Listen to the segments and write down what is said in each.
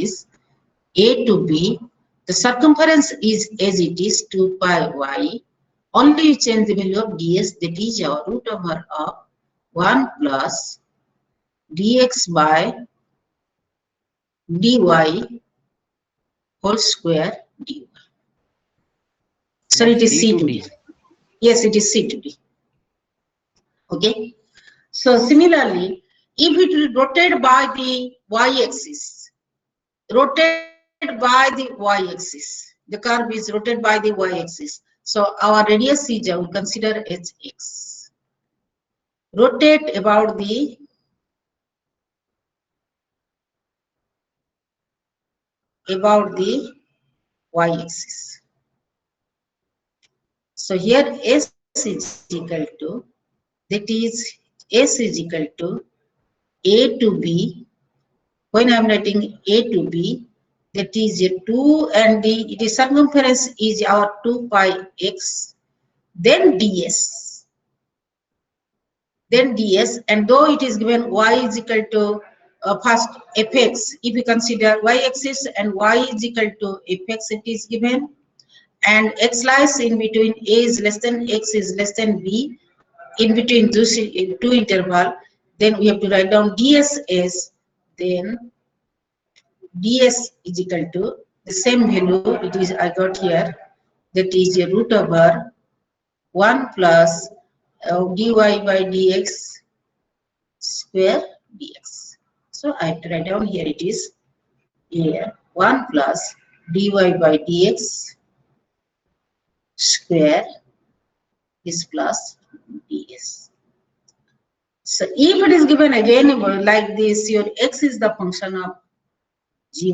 is A to B. The circumference is as it is 2 pi y. Only you change the value of ds, that is our root over of 1 plus dx by dy whole square dy. So it is C to D. Yes, it is C to D. Okay. So similarly, if it will rotate by the y-axis, the curve is rotated by the y-axis. So our radius is we consider as x. Rotate about the y-axis. So here s is equal to, that is s is equal to a to b. When I am writing a to b, that is a 2 and the circumference is our 2 pi x, then ds, and though it is given y is equal to first fx, if you consider y-axis and y is equal to fx, it is given, and x lies in between a is less than x is less than b, in between two interval, then we have to write down ds as, then ds is equal to the same value, it is I got here, that is a root over 1 plus dy by dx square dx. So I have to write down here, it is here 1 plus dy by dx square is plus ds. So if it is given again like this, your x is the function of gy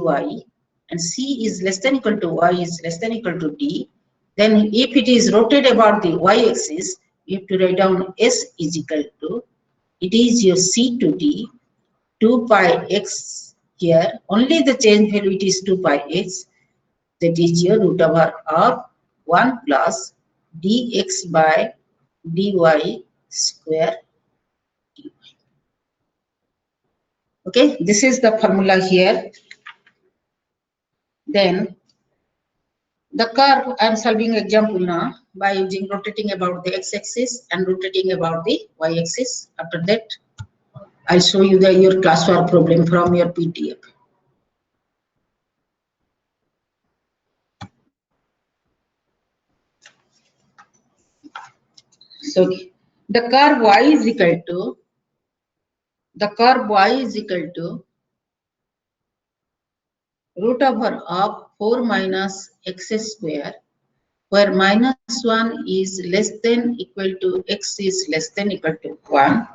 and c is less than equal to y is less than equal to d, then if it is rotated about the y-axis, you have to write down s is equal to, it is your c to d 2 pi x, here only the change value, it is 2 pi x, that is your root over of 1 plus dx by dy square dy. Okay, this is the formula here. Then the curve, I am solving example now by using rotating about the x-axis and rotating about the y-axis. After that, I'll show you your classwork problem from your PDF. So the curve y is equal to, root over of 4 minus x square, where minus 1 is less than equal to x is less than equal to 1,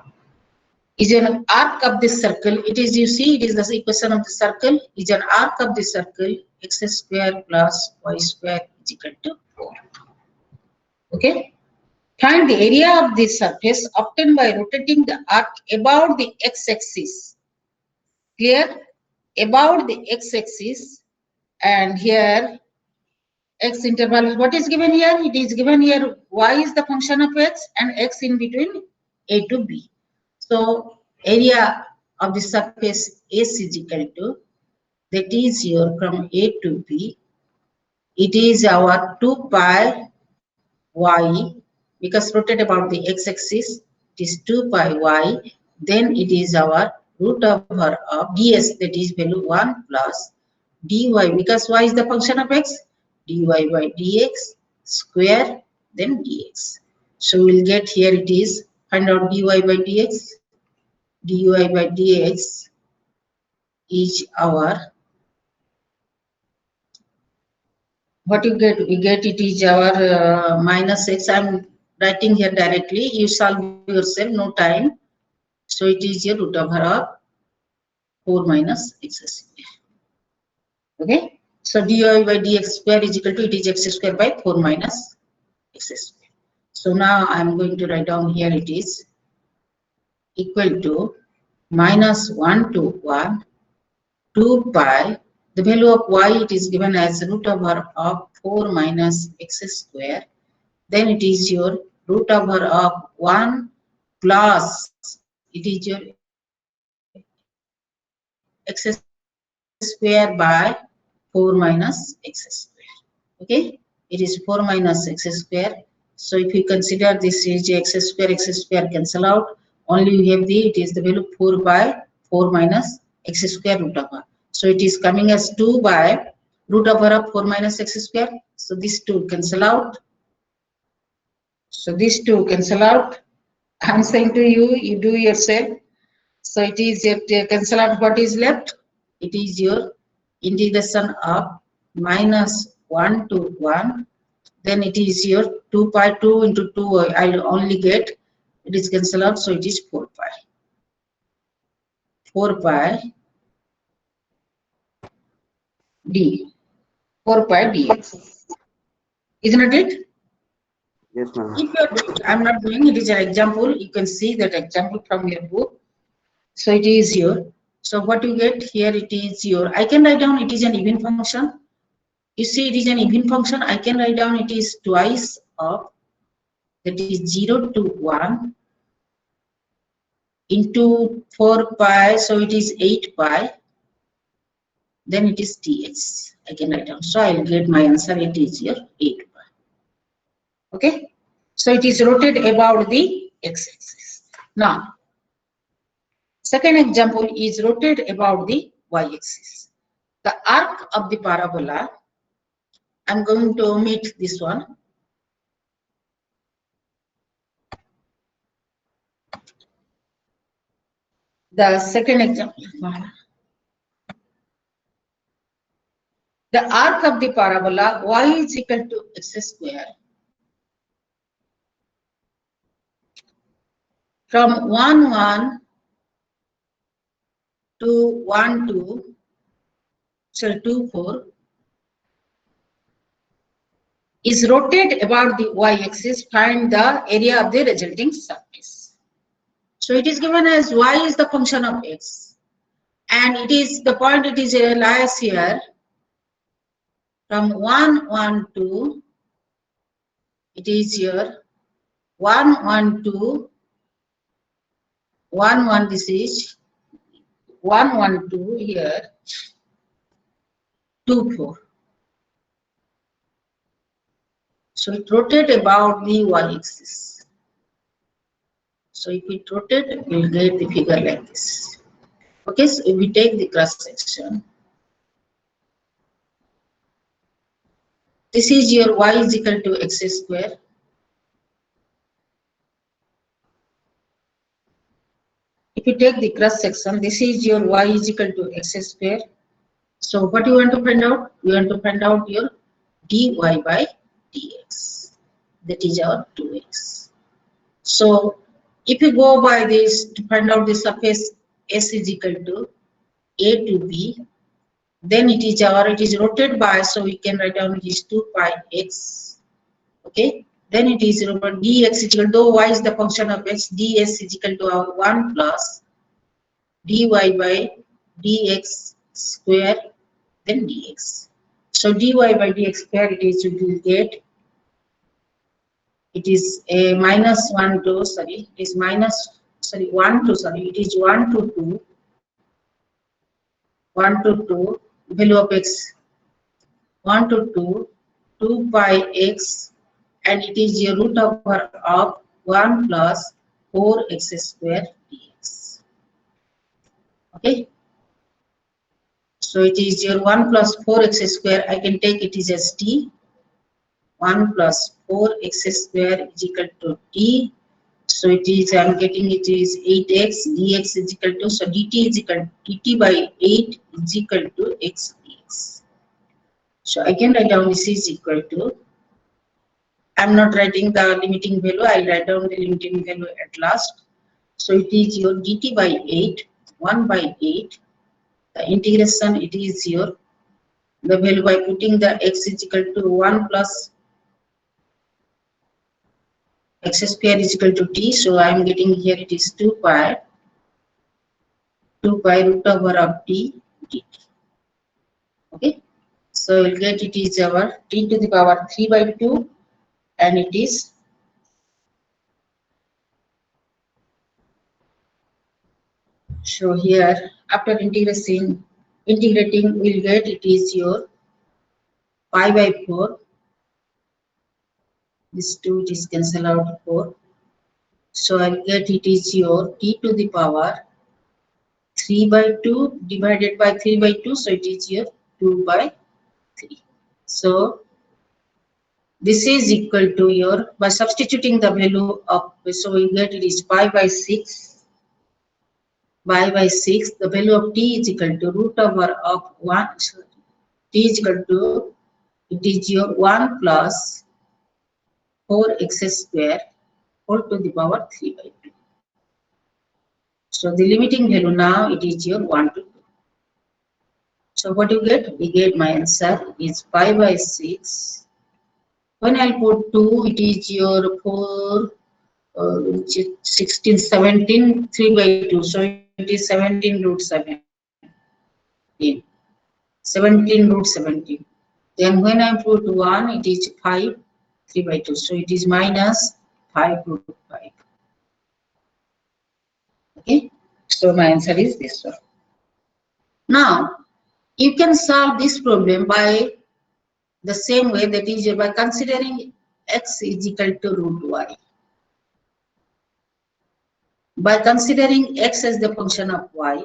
is an arc of this circle. It is, you see, it is the equation of the circle, is an arc of the circle, x square plus y square is equal to 4. Okay. Find the area of the surface obtained by rotating the arc about the x-axis. Clear? About the x-axis, and here x interval, what is given here? It is given here y is the function of x and x in between a to b. So area of the surface S is equal to, that is your from a to b, it is our 2 pi y, because rotate about the x-axis, it is 2 pi y, then it is our root over of ds, that is value 1 plus dy, because y is the function of x, dy by dx square, then dx. So we'll get here, it is, find out dy by dx. dy by dx is our, what you get? We get it is our minus x. I'm writing here directly. You solve yourself, no time. So it is your root over of 4 minus x square. Okay. So dy by dx square is equal to, it is x square by 4 minus x square. So now I'm going to write down here, it is equal to minus 1 to 1 2 pi. The value of y, it is given as root over of 4 minus x square. Then it is your root over of 1 plus, it is your x square plus dy. square by 4 minus x square. Okay, it is 4 minus x square. So if you consider this is x square cancel out. Only we have it is the value 4 by 4 minus x square root over. So it is coming as 2 by root over of 4 minus x square. So these two cancel out. So these two cancel out. I'm saying to you, you do yourself. So it is your cancel out. What is left? It is your integration of minus 1 to 1. Then it is your 2 pi 2 into 2. I'll only get it is cancel out. So it is 4 pi. 4 pi d. 4 pi dx. Isn't it? Yes, ma'am. If you are doing, I'm not doing it is an example. You can see that example from your book. So it is your. So what you get here, it is your. I can write down it is an even function. You see, it is an even function. I can write down it is twice of that is 0 to 1 into 4 pi. So it is 8 pi. Then it is dx. I can write down. So I will get my answer. It is here 8 pi. Okay. So it is rotated about the x-axis. Now, second example is rotated about the y-axis. The arc of the parabola. I'm going to omit this one. The second example. The arc of the parabola y is equal to x square from 1 1 to 1 2, so 2 4 is rotated about the y-axis. Find the area of the resulting surface. So it is given as y is the function of x, and it is the point it is lies here from 1 1 2. It is here 1 1 2 1 1. This is 1 1 2 here 2 4. So it rotates about the y-axis. So if it rotates, we'll get the figure like this. Okay, so if we take the cross section, this is your y is equal to x square. If you take the cross section, this is your y is equal to x square. So what you want to find out? You want to find out your dy by dx. That is our 2x. So if you go by this to find out the surface S is equal to A to B, then it is rotated by, so we can write down it is 2 pi x. Okay, then it is dx is equal, though y is the function of x, ds is equal to our 1 plus dy by dx square, then dx. So dy by dx square, it is, you will get, it is a minus 1 to, sorry, it is minus, sorry, 1 to, sorry, it is 1 to 2, 1 to 2, value of x 1 to 2, 2 pi x, and it is the root over of 1 plus 4x square dx. Okay, so it is your 1 plus 4x square. I can take it is as t. 1 plus 4x square is equal to t. So it is, I am getting it is 8x, dx is equal to, so dt is equal to dt by 8 is equal to x dx. So I can write down this is equal to, I'm not writing the limiting value, I'll write down the limiting value at last. So it is your dt by 8, 1 by 8, the integration, it is your, the value by putting the x is equal to 1 plus x square is equal to t. So I am getting here it is 2 pi root over of t dt. Okay, so we'll get it is our t to the power 3 by 2, and it is so here after integration integrating, we'll get it is your pi by 4. This 2 it is cancel out 4. So I'll get it is your t to the power 3 by 2 divided by 3 by 2. So it is your 2 by 3. So this is equal to your, by substituting the value of, so we get it is pi by 6. Pi by 6, the value of t is equal to root over of 1. T is equal to, it is your 1 plus 4x square whole to the power 3 by 2. So the limiting value now it is your 1 to 2. So what you get? We get my answer is pi by 6. When I'll put 2, it is your 4, 16, 17, 3 by 2. So it is 17 root 17. 17 root 17. Then when I put 1, it is 5, 3 by 2. So it is minus 5 root 5. Okay. So my answer is this one. Now, you can solve this problem by the same way, that is by considering x is equal to root y. By considering x as the function of y,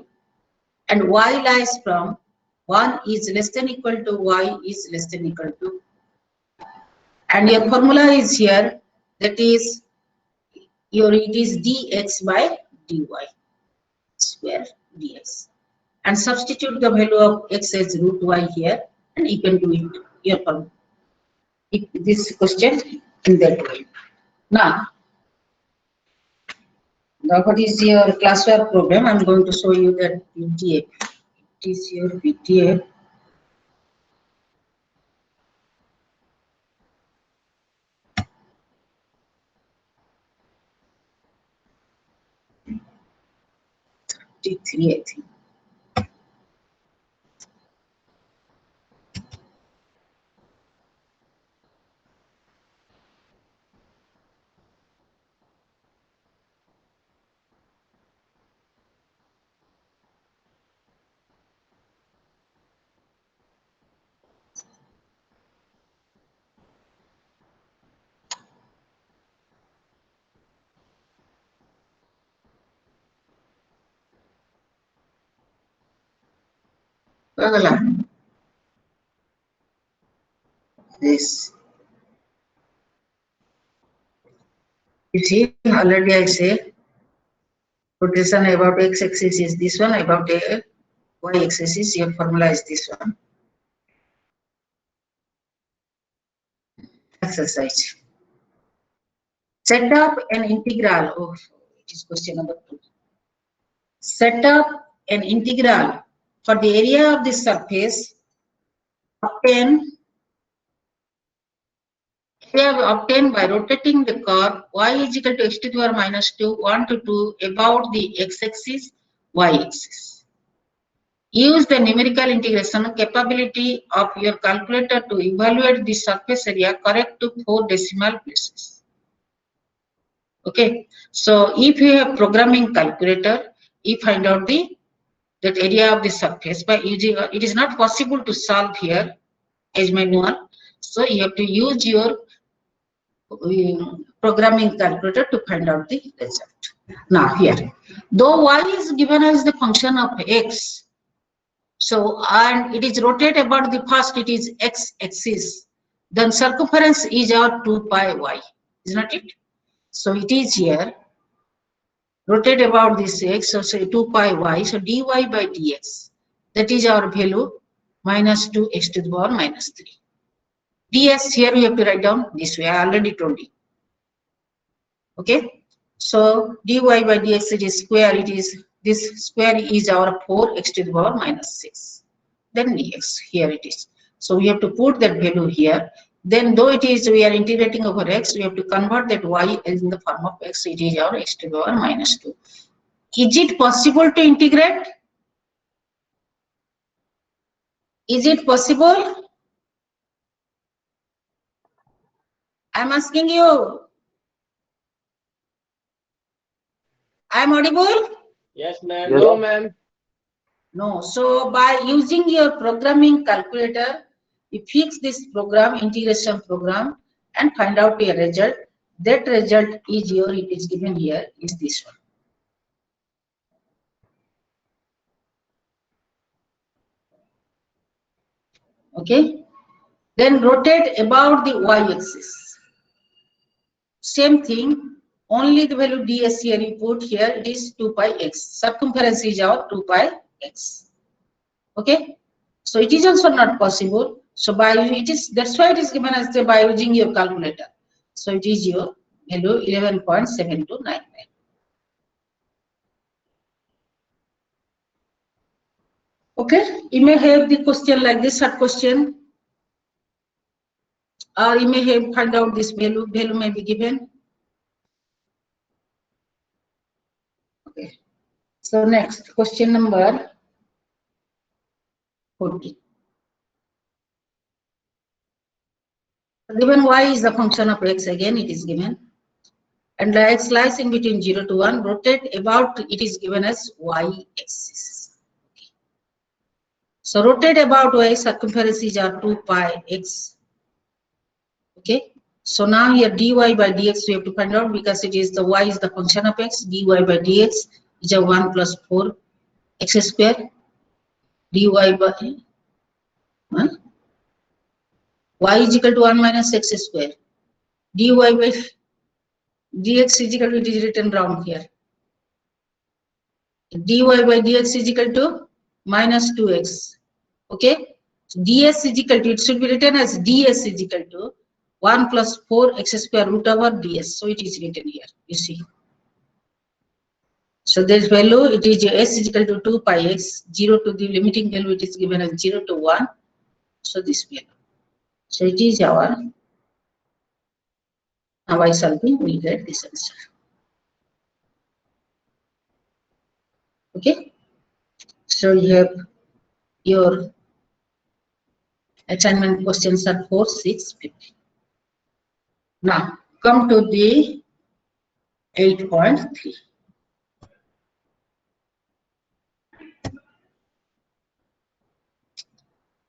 and y lies from 1 is less than equal to y is less than equal to, and your formula is here, that is your, it is dx by dy square dx, and substitute the value of x as root y here, and you can do it your formula. This question in that way. Now what is your classwork program? I'm going to show you that PTA. It is your PTA. T3, I think. This. You see, already I say rotation about x-axis is this one, about a y-axis is your formula is this one. Exercise. Set up an integral. Oh, it is question number 2. Set up an integral for the area of the surface obtained by rotating the curve y is equal to x to the power minus 2, 1 to 2 about the x-axis, y-axis. Use the numerical integration capability of your calculator to evaluate the surface area correct to 4 decimal places. Okay, so if you have programming calculator, you find out that area of the surface by using, it is not possible to solve here as manual, so you have to use your programming calculator to find out the result. Now here, though y is given as the function of x, so and it is rotate about the first, it is x-axis, then circumference is our 2 pi y, is not it? So it is here rotate about this x, so say 2 pi y, so dy by dx, that is our value minus 2 x to the power minus 3. ds here we have to write down this way, I already told you. Okay, so dy by dx, it is square, it is this square is our 4 x to the power minus 6, then dx, here it is. So we have to put that value here, then though it is we are integrating over x, we have to convert that y as in the form of x, it is our x to the power minus 2. Is it possible to integrate? Is it possible? I'm asking you. I'm audible? Yes, ma'am. Yes. No, ma'am. No. So by using your programming calculator, you fix this program, integration program, and find out your result. That result is your, it is given here, is this one. Okay. Then rotate about the y-axis. Same thing, only the value ds here you put here, it is 2 pi x. Circumference is our 2 pi x. Okay. So it is also not possible. So by it is, that's why it is given as the by using your calculator. So it is your value 11.7299. Okay, you may have the question like this short question, or you may have find out this value may be given. Okay. So next question number 40. Given y is the function of x, again it is given, and the x lies in between 0 to 1, rotate about, it is given as y axis. Okay. So rotate about y, circumferences are 2 pi x. Okay. So now here dy by dx we have to find out, because it is the y is the function of x, dy by dx is a 1 plus 4 x square, dy by y is equal to 1 minus x square, dy by dx is equal to, it is written down here, dy by dx is equal to minus 2x. Okay, so ds is equal to, it should be written as ds is equal to 1 plus 4 x square root over ds. So it is written here, you see. So this value, it is s is equal to 2 pi x, 0 to the limiting value, it is given as 0 to 1. So this value. So it is our, now by solving we get this answer. Okay. So you have your assignment questions are 4, 6, 50. Now come to the 8.3.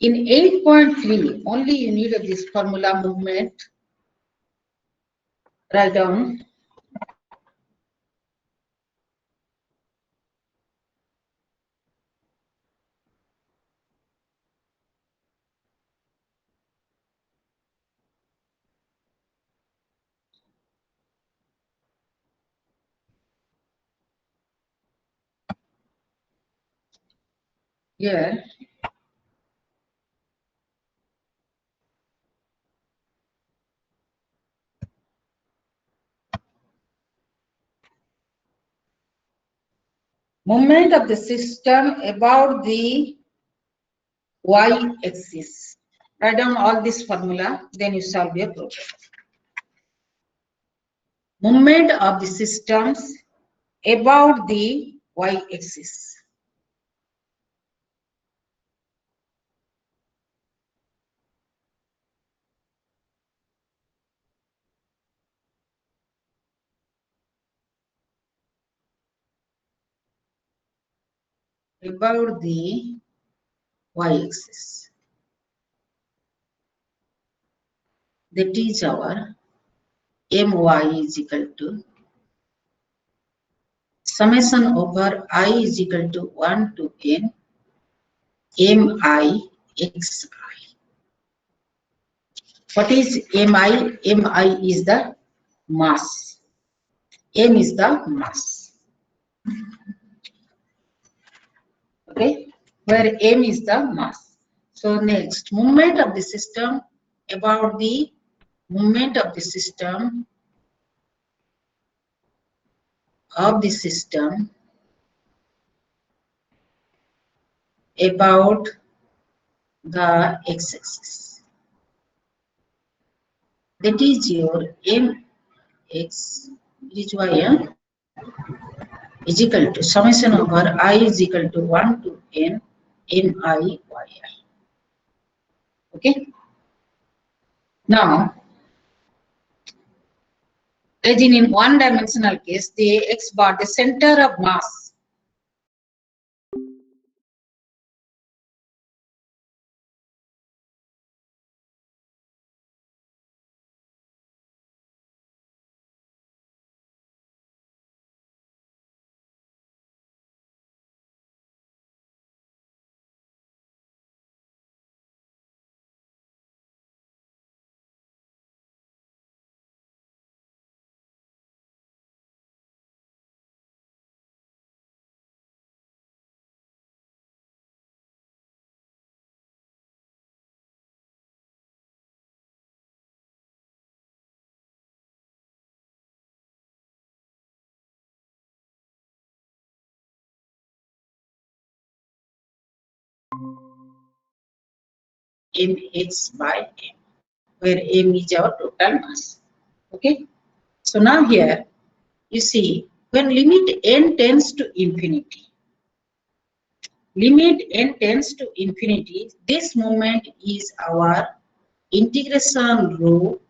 In 8.3, only you need this formula movement. Write down. Here, movement of the system about the y-axis. Write down all this formula, then you solve your problem. Movement of the systems about the y-axis. About the y-axis. That is our my is equal to summation over I is equal to 1 to n mi xi. What is mi? Mi is the mass. M is the mass. Okay, where m is the mass. So next, movement of the system about the movement of the system about the x-axis. That is your mx, it is y is equal to summation over I is equal to 1 to n mi yi. Okay. Now, as in one-dimensional case, the x bar, the center of mass mx by m, where m is our total mass. Okay. So now here you see, when limit n tends to infinity, this moment is our integration rho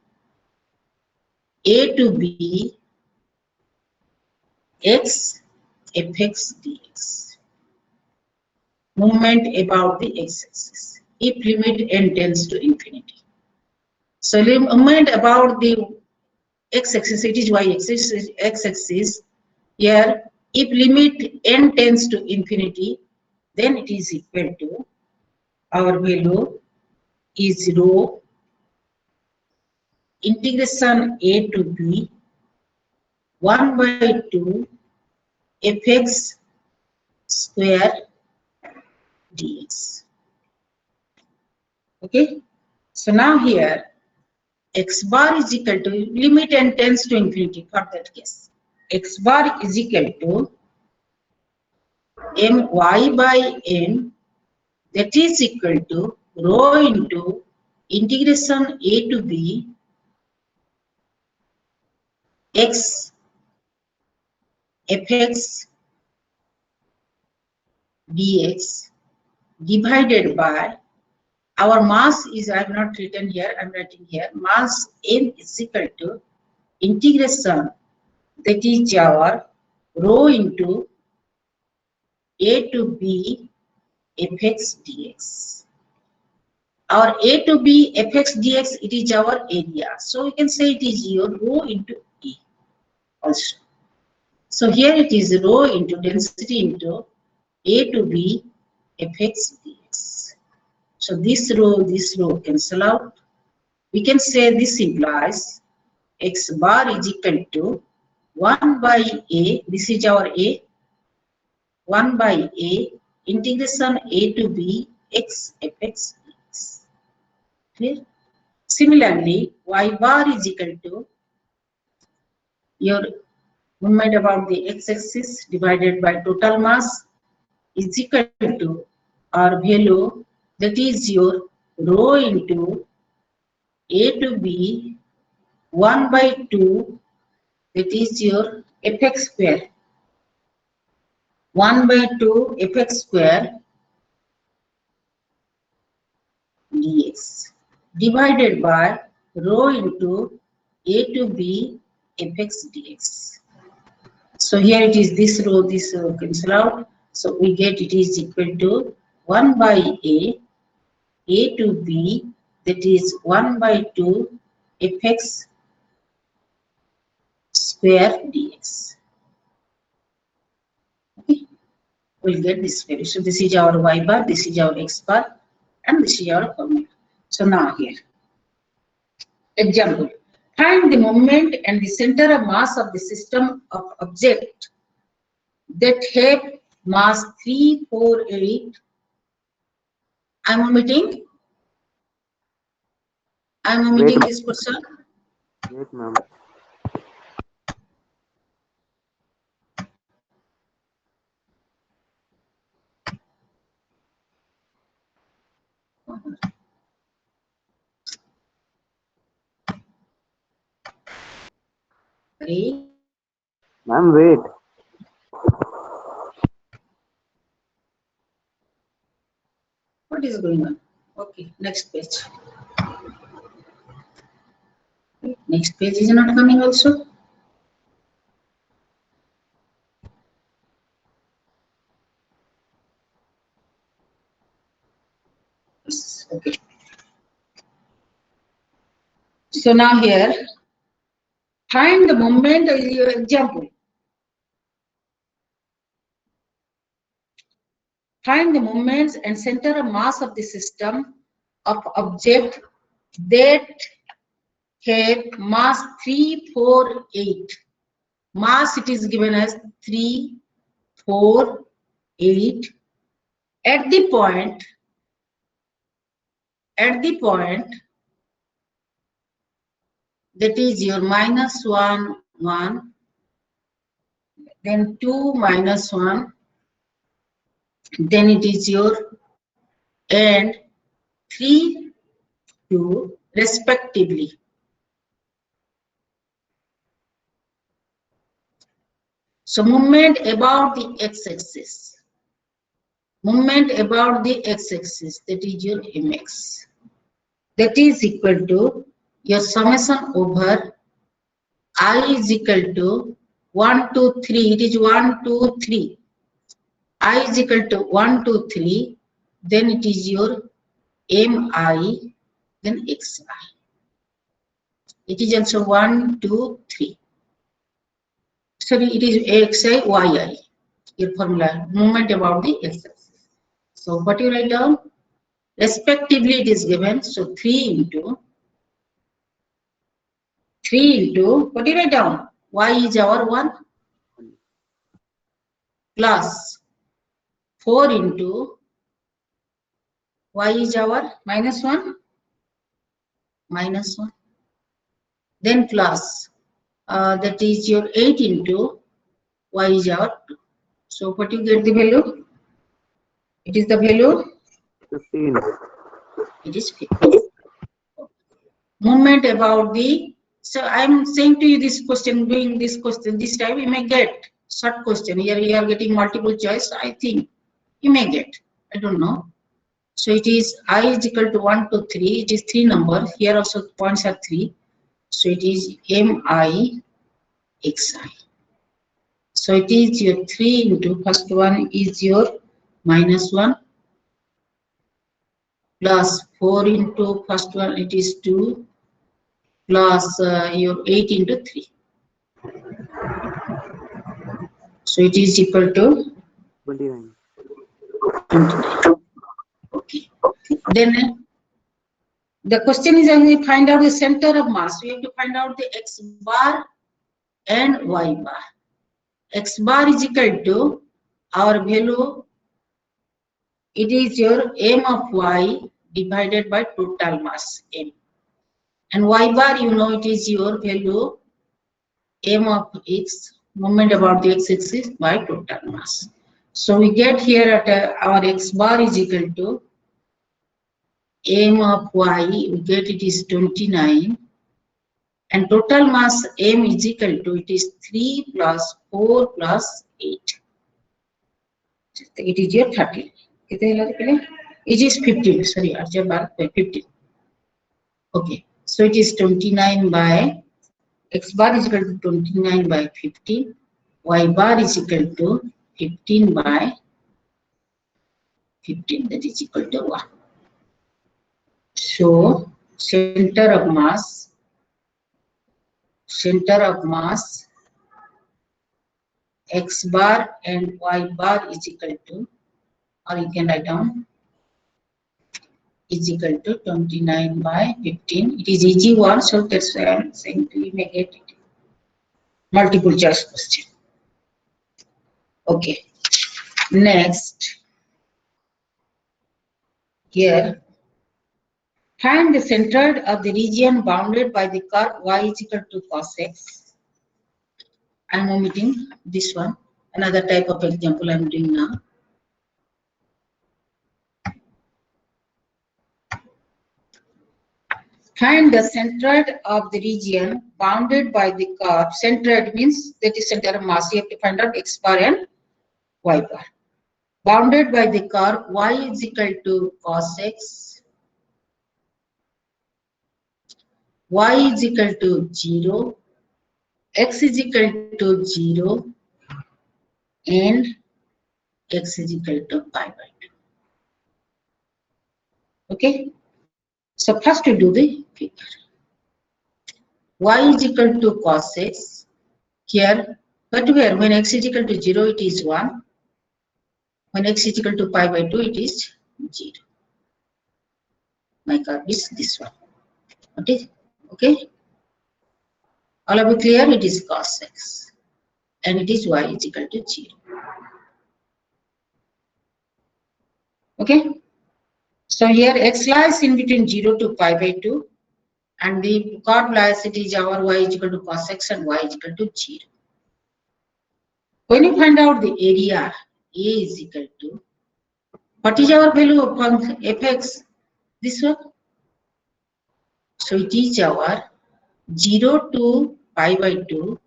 a to b x fx dx, movement about the x-axis, if limit n tends to infinity. So movement about the x-axis, it is y-axis, x-axis. Here, if limit n tends to infinity, then it is equal to, our value is rho integration a to b 1 by 2 fx square dx. Okay. So now here x bar is equal to, limit n tends to infinity for that case. X bar is equal to my by n, that is equal to rho into integration a to b x fx dx divided by, our mass is, I have not written here, I am writing here, mass m is equal to integration, that is our rho into a to b fx dx. Our a to b fx dx, it is our area. So we can say it is your rho into E also. So here it is rho into density into a to b fx dx. So this row cancel out. We can say this implies x bar is equal to 1 by a, this is our a, 1 by a integration a to b x fx dx. Clear? Similarly, y bar is equal to your movement about the x-axis divided by total mass is equal to our value, that is your rho into a to b 1 by 2, that is your fx square, 1 by 2 fx square dx divided by rho into a to b fx dx. So here it is this row cancel out. So we get it is equal to 1 by a to b, that is 1 by 2 fx square dx. Okay, we'll get this value. So this is our y bar, this is our x bar, and this is our formula. So now here, example, find the moment and the center of mass of the system of object that have mass 3, 4, 8. I'm omitting this person. Wait, ma'am. Okay. Ma'am, wait. What is going on? Okay, next page. Next page is not coming also. Yes, okay. So now here, find the moment, example. Find the moments and center of mass of the system of object that have mass 3, 4, 8. Mass it is given as 3, 4, 8 at the point that is your -1, 1, then 2, -1, then it is your and 3, 2 respectively. So movement about the x-axis. Movement about the x-axis, that is your mx. That is equal to your summation over I is equal to 1, 2, 3. It is 1, 2, 3. I is equal to 1, 2, 3. Then it is your mi, then xi. It is also 1, 2, 3. Sorry, it is xi, yi. Your formula, movement about the x-axis. So what you write down? Respectively, it is given. So 3 into what do you write down? Y is our 1 plus 4 into y is our minus 1 minus 1. Then plus that is your 8 into y is our 2. So what you get the value? It is the value? 15. It is 15. Movement about the, so I am saying to you this question, doing this question, this time you may get short question. Here you are getting multiple choice, I think you may get, I don't know. So it is I is equal to 1, 2, 3, it is 3 number, here also points are 3. So it is mi xi. So it is your 3 into first one is your minus 1 plus 4 into first one, it is 2 plus your 8 into 3. So it is equal to 29. 29. Okay. Then the question is only find out the center of mass. We have to find out the x bar and y bar. X bar is equal to our value. It is your m of y divided by total mass m. And y bar, you know, it is your value m of x, moment about the x-axis by total mass. So we get here at our x bar is equal to m of y, we get it is 29, and total mass m is equal to, it is 3 plus 4 plus 8. It is your 30. It is 15. Sorry, 15. Okay, so it is 29 by x bar is equal to 29 by 15. Y bar is equal to 15 by 15. That is equal to 1. So center of mass x bar and y bar is equal to, or you can write down, is equal to 29 by 15. It is easy one, so that's why I am saying to you may get it. Multiple choice question. Okay. Next, here, find the center of the region bounded by the curve y is equal to cos x. I am omitting this one. Another type of example I am doing now. Find the center of the region bounded by the curve. Centered means that is center of mass. You have to find out x bar and y bar. Bounded by the curve y is equal to cos x, y is equal to 0, x is equal to 0, and x is equal to pi by 2. Okay. So first we do the figure. Y is equal to cos x. Here, but where when x is equal to 0, it is 1. When x is equal to pi by 2, it is 0. My curve is this one. Okay. Okay. All of you clear? It is cos x, and it is y is equal to 0. Okay. So here x lies in between 0 to pi by 2, and the curve lies, it is our y is equal to cos x and y is equal to 0. When you find out the area, A is equal to, what is our value of fx? This one? So it is our 0 to pi by 2.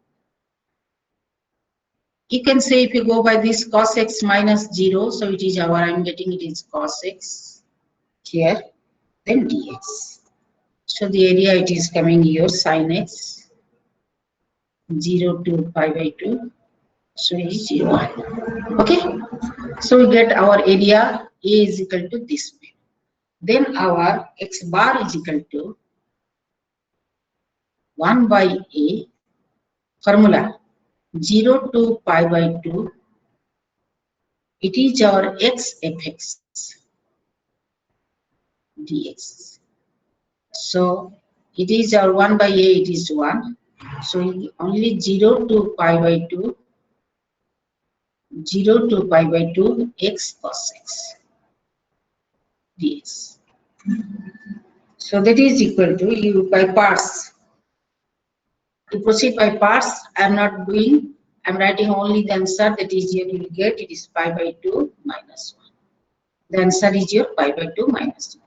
You can say if you go by this cos x minus 0, so it is our, I'm getting it is cos x here, then dx. So the area it is coming here sin x 0 to pi by 2. So it is 0. Okay. So we get our area A is equal to this way. Then our x bar is equal to 1 by A formula 0 to pi by 2. It is our x fx dx. So it is our 1 by A, it is 1. So only 0 to pi by 2, 0 to pi by 2 x cos x dx. So that is equal to, you by parts. To proceed by parts, I am not doing, I am writing only the answer, that is here you will get, it is pi by 2 minus 1. The answer is here pi by 2 minus 1.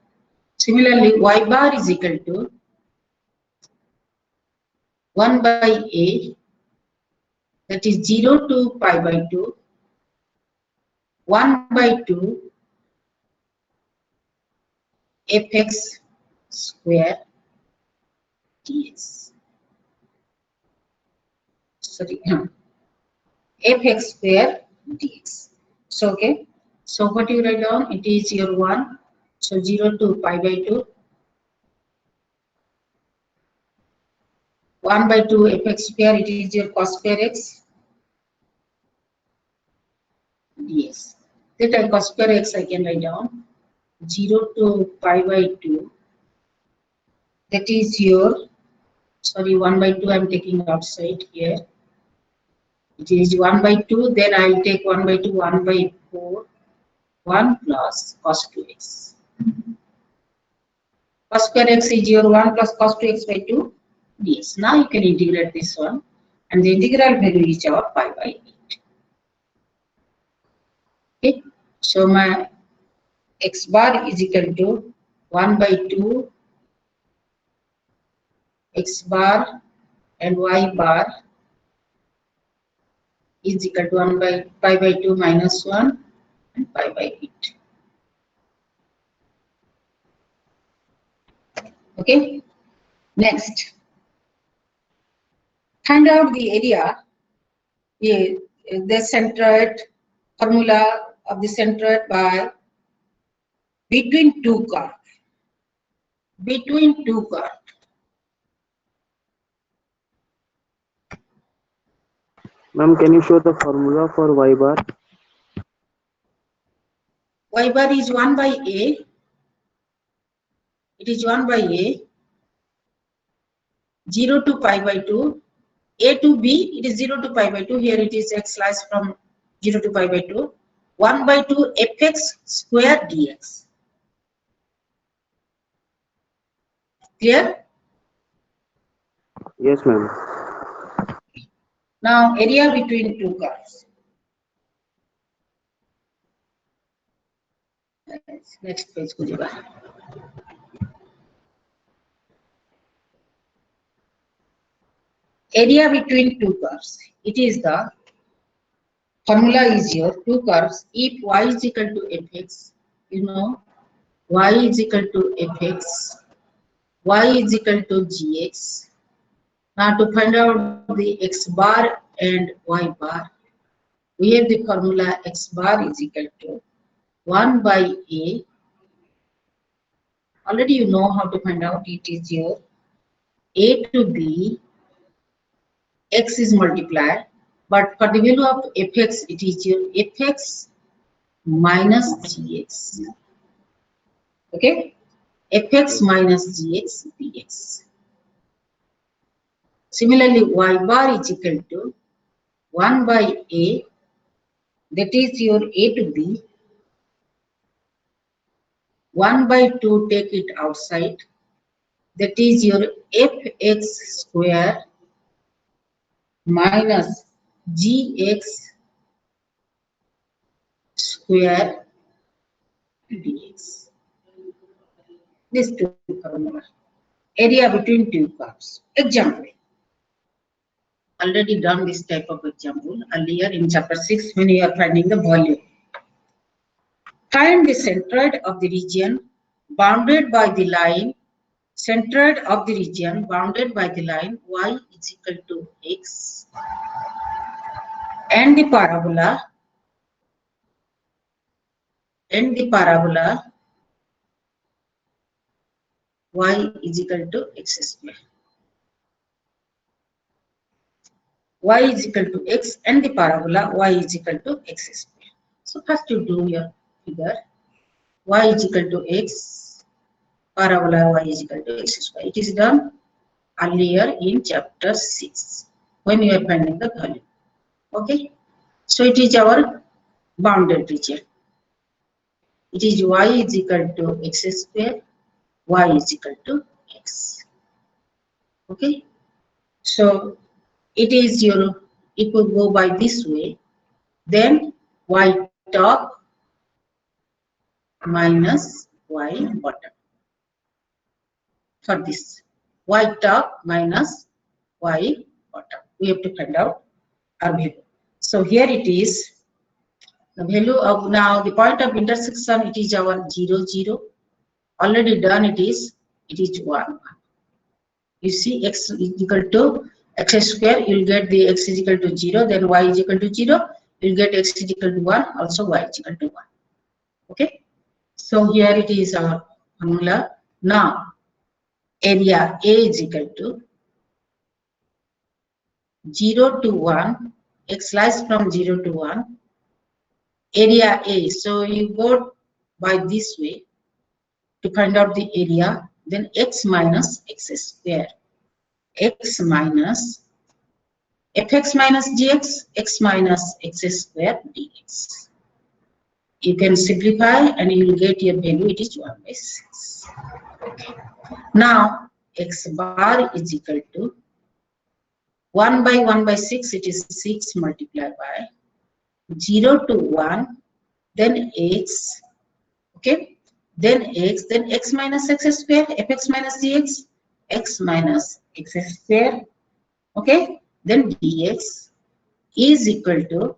Similarly, y bar is equal to 1 by A, that is 0 to pi by 2, 1 by 2 fx square dx. Sorry, fx square dx. So okay, so what you write down, it is your 1, so 0 to pi by 2, 1 by 2 fx square, it is your cos square x dx. That I cos square x I can write down 0 to pi by 2, that is your, sorry, 1 by 2 I am taking outside here. It is 1 by 2, then I will take 1 by 2, 1 by 4, 1 plus cos 2x. Cos square x is your 1 plus cos 2x by 2 dx. Now you can integrate this one, and the integral value is our pi by 8. Okay, so my x bar is equal to 1 by 2 x bar and y bar is equal to 1 by pi by 2 minus 1 and pi by 8. Okay, next, find out the area, the centroid, formula of the centroid by between two curves. Between two curves. Ma'am, can you show the formula for y bar? Y bar is 1 by A. It is 1 by A. 0 to pi by 2. A to B, it is 0 to pi by 2. Here it is x slice from 0 to pi by 2. 1 by 2 fx square dx. Clear? Yes, ma'am. Now area between two curves. Next page, Kujiba. Area between two curves. It is the formula is here, two curves. If y is equal to fx, you know, y is equal to fx, y is equal to gx. Now to find out the x bar and y bar, we have the formula x bar is equal to 1 by A. Already you know how to find out, it is here A to B, x is multiplied, but for the value of fx, it is your fx minus gx. Okay, fx minus gx dx. Similarly, y bar is equal to 1 by A, that is your A to B. 1 by 2, take it outside, that is your fx square minus gx square dx. This two formula. area between two curves. Example. Already done this type of example earlier in chapter 6 when you are finding the volume. Find the centroid of the region bounded by the line, centroid of the region bounded by the line y is equal to x and the parabola y is equal to x square. Y is equal to x and the parabola y is equal to x square. So first you do your figure. Y is equal to x, parabola y is equal to x square. It is done earlier in chapter 6 when you are finding the value. Okay. So it is our bounded region. It is y is equal to x square, y is equal to x. Okay. So it is your, it will go by this way, then y top minus y bottom. For this, y top minus y bottom. We have to find out our value. So here it is. The value of now the point of intersection, it is our 0, 0. Already done it is 1. You see x is equal to x square, you will get the x is equal to 0, then y is equal to 0, you will get x is equal to 1, also y is equal to 1. Okay. So here it is our formula. Now area A is equal to 0 to 1, x lies from 0 to 1, area A. So you go by this way to find out the area, then x minus x square, x minus fx minus gx, x minus x square dx. You can simplify and you will get your value, it is 1 by 6. Okay. Now x bar is equal to 1 by 1 by 6, it is 6 multiplied by 0 to 1, then x, okay, then x minus x square, fx minus gx, x minus x square, okay, then dx is equal to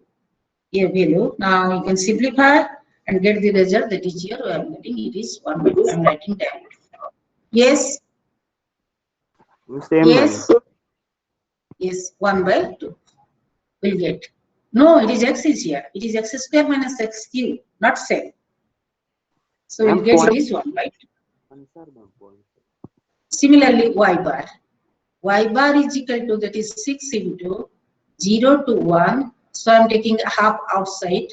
a value. Now you can simplify and get the result, that is here I am getting, it is 1 by 2. I am writing down. Yes. Same. Yes. Yes, 1 by 2 will get. No, it is x is here. It is x square minus x cube, not same. So we'll get it is 1 by 2. Similarly, y bar. Y bar is equal to, that is 6 into 0 to 1. So I'm taking half outside.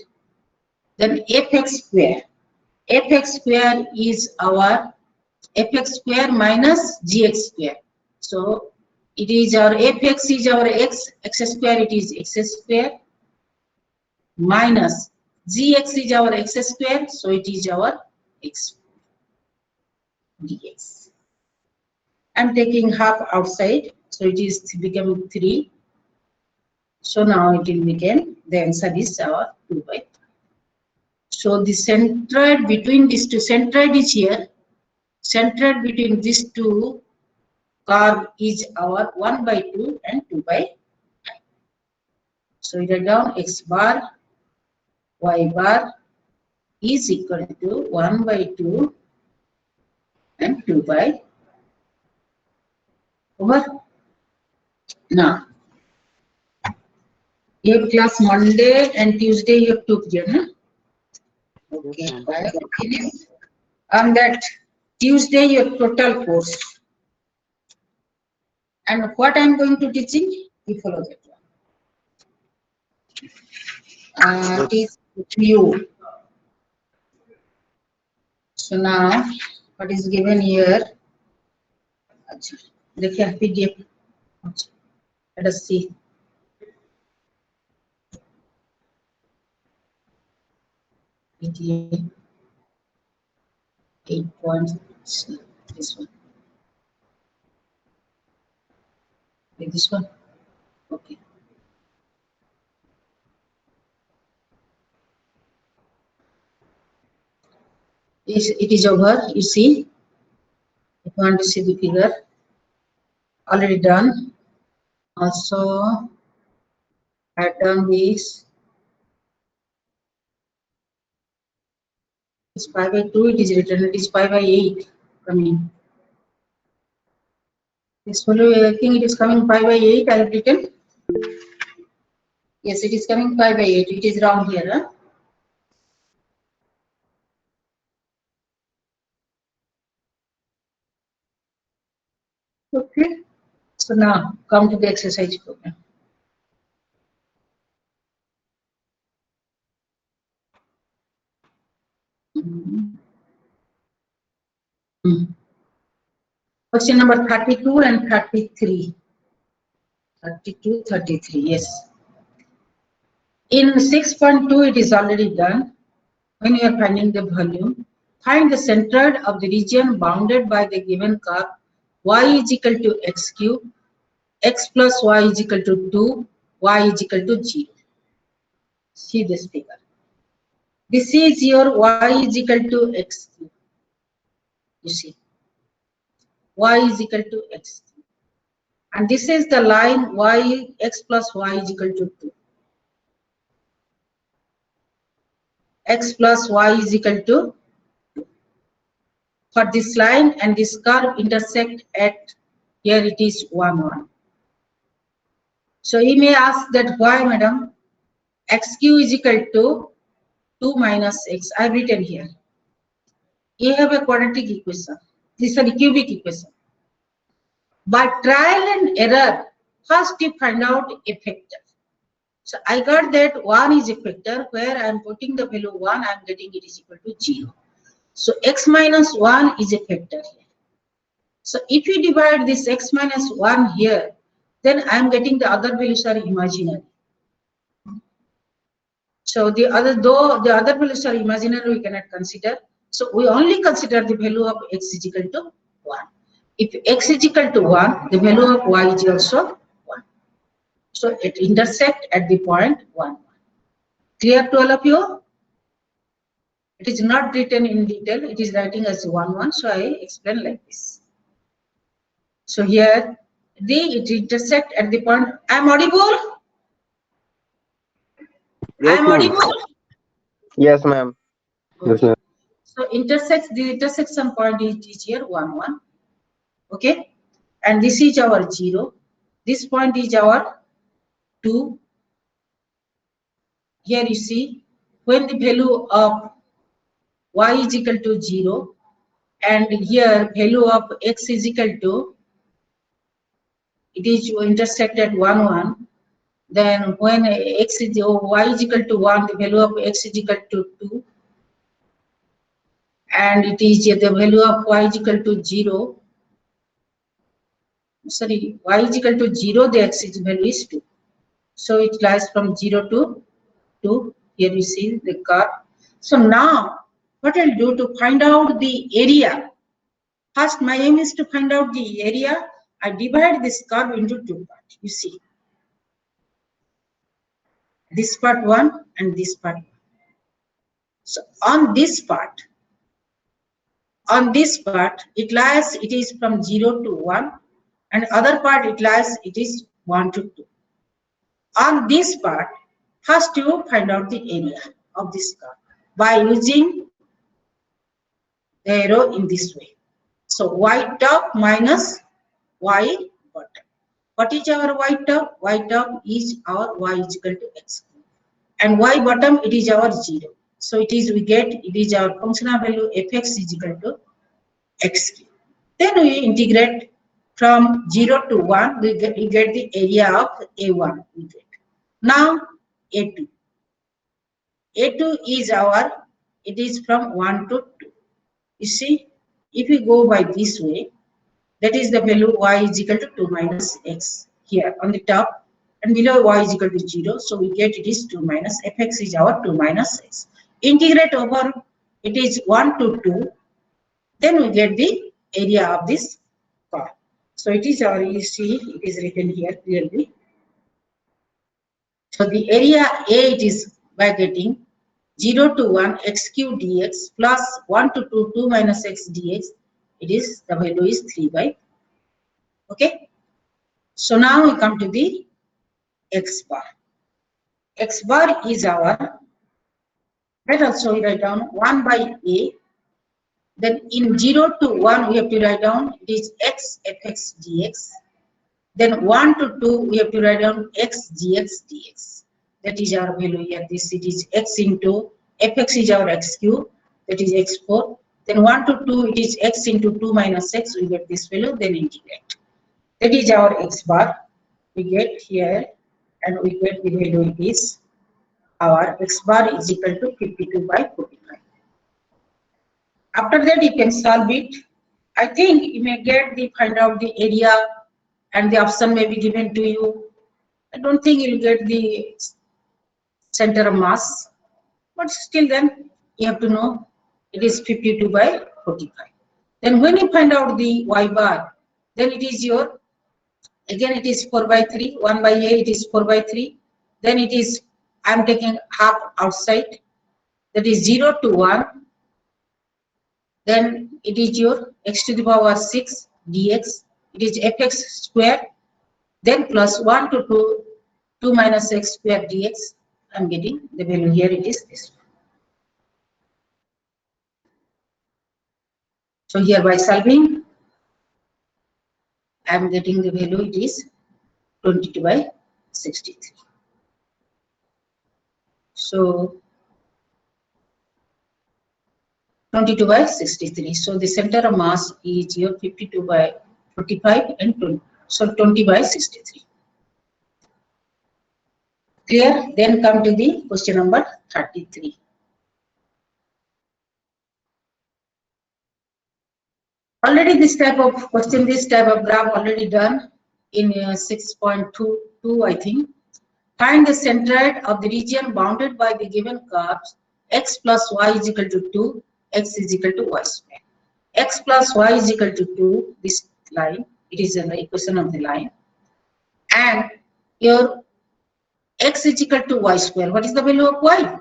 Then fx square. Fx square is our fx square minus gx square. So it is our fx is our x square, it is x square minus gx is our x square, so it is our x dx. I'm taking half outside, so it is become 3. So now it will become, the answer is our 2 by 3. So the centroid between these two, centroid is here, centroid between these two curve is our 1 by 2 and 2 by 5. So we write down x bar, y bar is equal to 1 by 2 and 2 by over. Now, you have class Monday and Tuesday you have 2 period, huh? Okay, finish. On that Tuesday you have total course. And what I am going to teaching, you follow that one. Teach you. So now, what is given here? देखिए PDF. Let us see. PTA 8 points. This one. This one. Okay. It is over. You see. If you want to see the figure. already done. Also, I have done this. It's pi by 2, it is written, it is pi by 8 coming. This follow, I think it is coming pi by 8, I have written. Yes, it is coming pi by 8, it is round here. Huh? Okay, so now come to the exercise program. Question number 32 and 33. 32, 33, yes. In 6.2, it is already done. When you are finding the volume, find the center of the region bounded by the given curve y is equal to x cube, x plus y is equal to 2, y is equal to 0. See this figure. This is your y is equal to x cube. You see, y is equal to x cube. And this is the line y, x plus y is equal to 2. X plus y is equal to 2. For this line and this curve intersect at, here it is 1, 1. So he may ask that why, madam, xq is equal to 2 minus x. I have written here. You have a quadratic equation. This is a cubic equation. By trial and error, first you find out a factor. So I got that 1 is a factor. Where I am putting the value 1, I am getting it is equal to 0. So x minus 1 is a factor here. So if you divide this x minus 1 here, then I am getting the other values are imaginary. So the other, though the other values are imaginary, we cannot consider. So we only consider the value of x is equal to 1. If x is equal to 1, the value of y is also 1. So it intersect at the point 1. Clear to all of you? It is not written in detail. It is writing as 1, 1. So I explain like this. So here, it intersect at the point. I am audible? Yes, I am ma'am. audible? Yes, ma'am. Yes, ma'am. So intersects, the intersection point is here 1, 1. Okay, and this is our 0. This point is our 2. Here you see, when the value of y is equal to 0, and here value of x is equal to, it is intersect at 1, 1. Then when x is y is equal to 1, the value of x is equal to 2, and it is the value of y is equal to 0. Sorry, y is equal to 0, the x is value is 2. So it lies from 0 to 2. Here you see the curve. So now what I'll do to find out the area. First, my aim is to find out the area. I divide this curve into 2 parts. You see, this part 1 and this part 1. So on this part, it lies, it is from 0 to 1, and other part it lies, it is 1 to 2. On this part, first you find out the area of this curve by using the arrow in this way. So y top minus y bottom. What is our y top? Y top is our y is equal to x, and y bottom, it is our 0. So it is, we get, it is our functional value fx is equal to x cube. Then we integrate from 0 to 1, we get the area of a1. We get. Now a2. A2 is our, it is from 1 to 2. You see, if we go by this way, that is the value y is equal to 2 minus x here on the top, and below y is equal to 0. So we get it is 2 minus fx is our 2 minus x. Integrate over, it is 1 to 2. Then we get the area of this curve. So it is our, you see, it is written here clearly. So the area A, it is by getting 0 to 1 x cube dx plus 1 to 2 minus x dx. It is, the value is 3 by. Okay. So now we come to the x bar. X bar is our, let also we write down 1 by a. Then in 0 to 1 we have to write down it is x fx dx. Then 1 to 2 we have to write down x gx dx. That is our value here. This it is x into fx is our x cube, that is x4. Then 1 to 2 it is x into 2 minus x, we get this value, then integrate. That is our x bar. We get here and we get the value, it is our x bar is equal to 52 by 45. After that you can solve it. I think you may get the find out the area and the option may be given to you. I don't think you'll get the center of mass, but still then you have to know it is 52 by 45. Then when you find out the y bar, then it is your, again it is 4 by 3, 1 by a it is 4 by 3. Then it is, I am taking half outside, that is 0 to 1. Then it is your x to the power 6 dx, it is fx square, then plus 1 to 2, 2 minus x square dx. I am getting the value here, it is this one. So here by solving, I am getting the value, it is 22 by 63. So 22 by 63. So the center of mass is your 52 by 45 and 20. So 20 by 63. Clear? Then come to the question number 33. Already this type of question, this type of graph already done in 6.22, I think. Find the centroid of the region bounded by the given curves x plus y is equal to 2, x is equal to y square. X plus y is equal to 2, this line, it is the equation of the line. And your x is equal to y square. What is the value of y?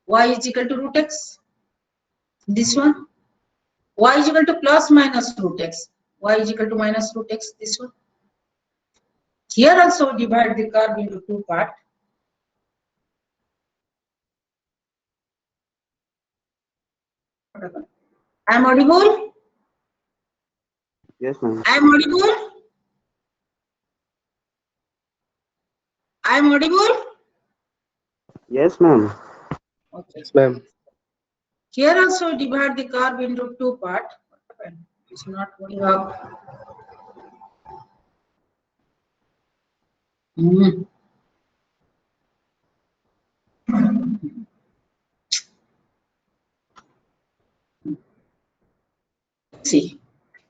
Y is equal to root x. This one. Y is equal to plus minus root x. Y is equal to minus root x. This one. Here also divide the curve into two parts. I am audible? Yes, ma'am. I am audible? I am audible? Yes, ma'am. Okay. Yes, ma'am. Here also divide the curve into two parts. It's not going up. See.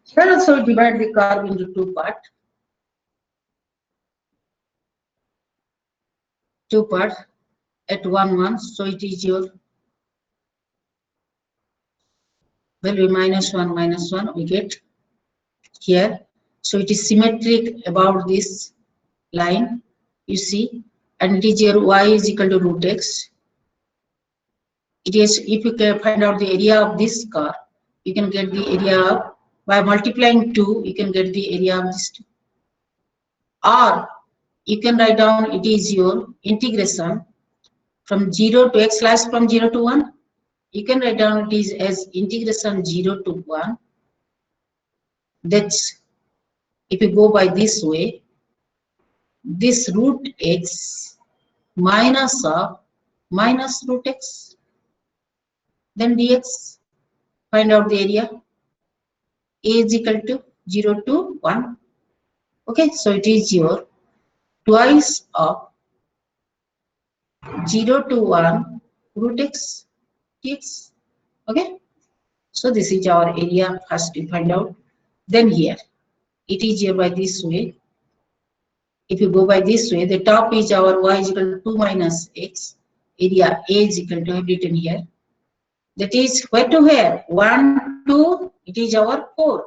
Here also divide the curve into two parts. Two parts at 1, 1. So it is your value minus 1 we get here. So it is symmetric about this line, you see, and it is your y is equal to root x. It is, if you can find out the area of this curve, you can get the area of, by multiplying 2, you can get the area of this 2. Or you can write down it is your integration from 0 to x slice from 0 to 1. You can write down it is as integration 0 to 1. That's, if you go by this way, this root x minus of minus root x, then dx, find out the area. A is equal to 0 to 1. Okay, so it is your twice of 0 to 1 root x dx. Okay, so this is our area. First we find out, then here it is here by this way. If you go by this way, the top is our y is equal to 2 minus x, area A is equal to, I have written here, that is where to where, 1 to, it is our 4.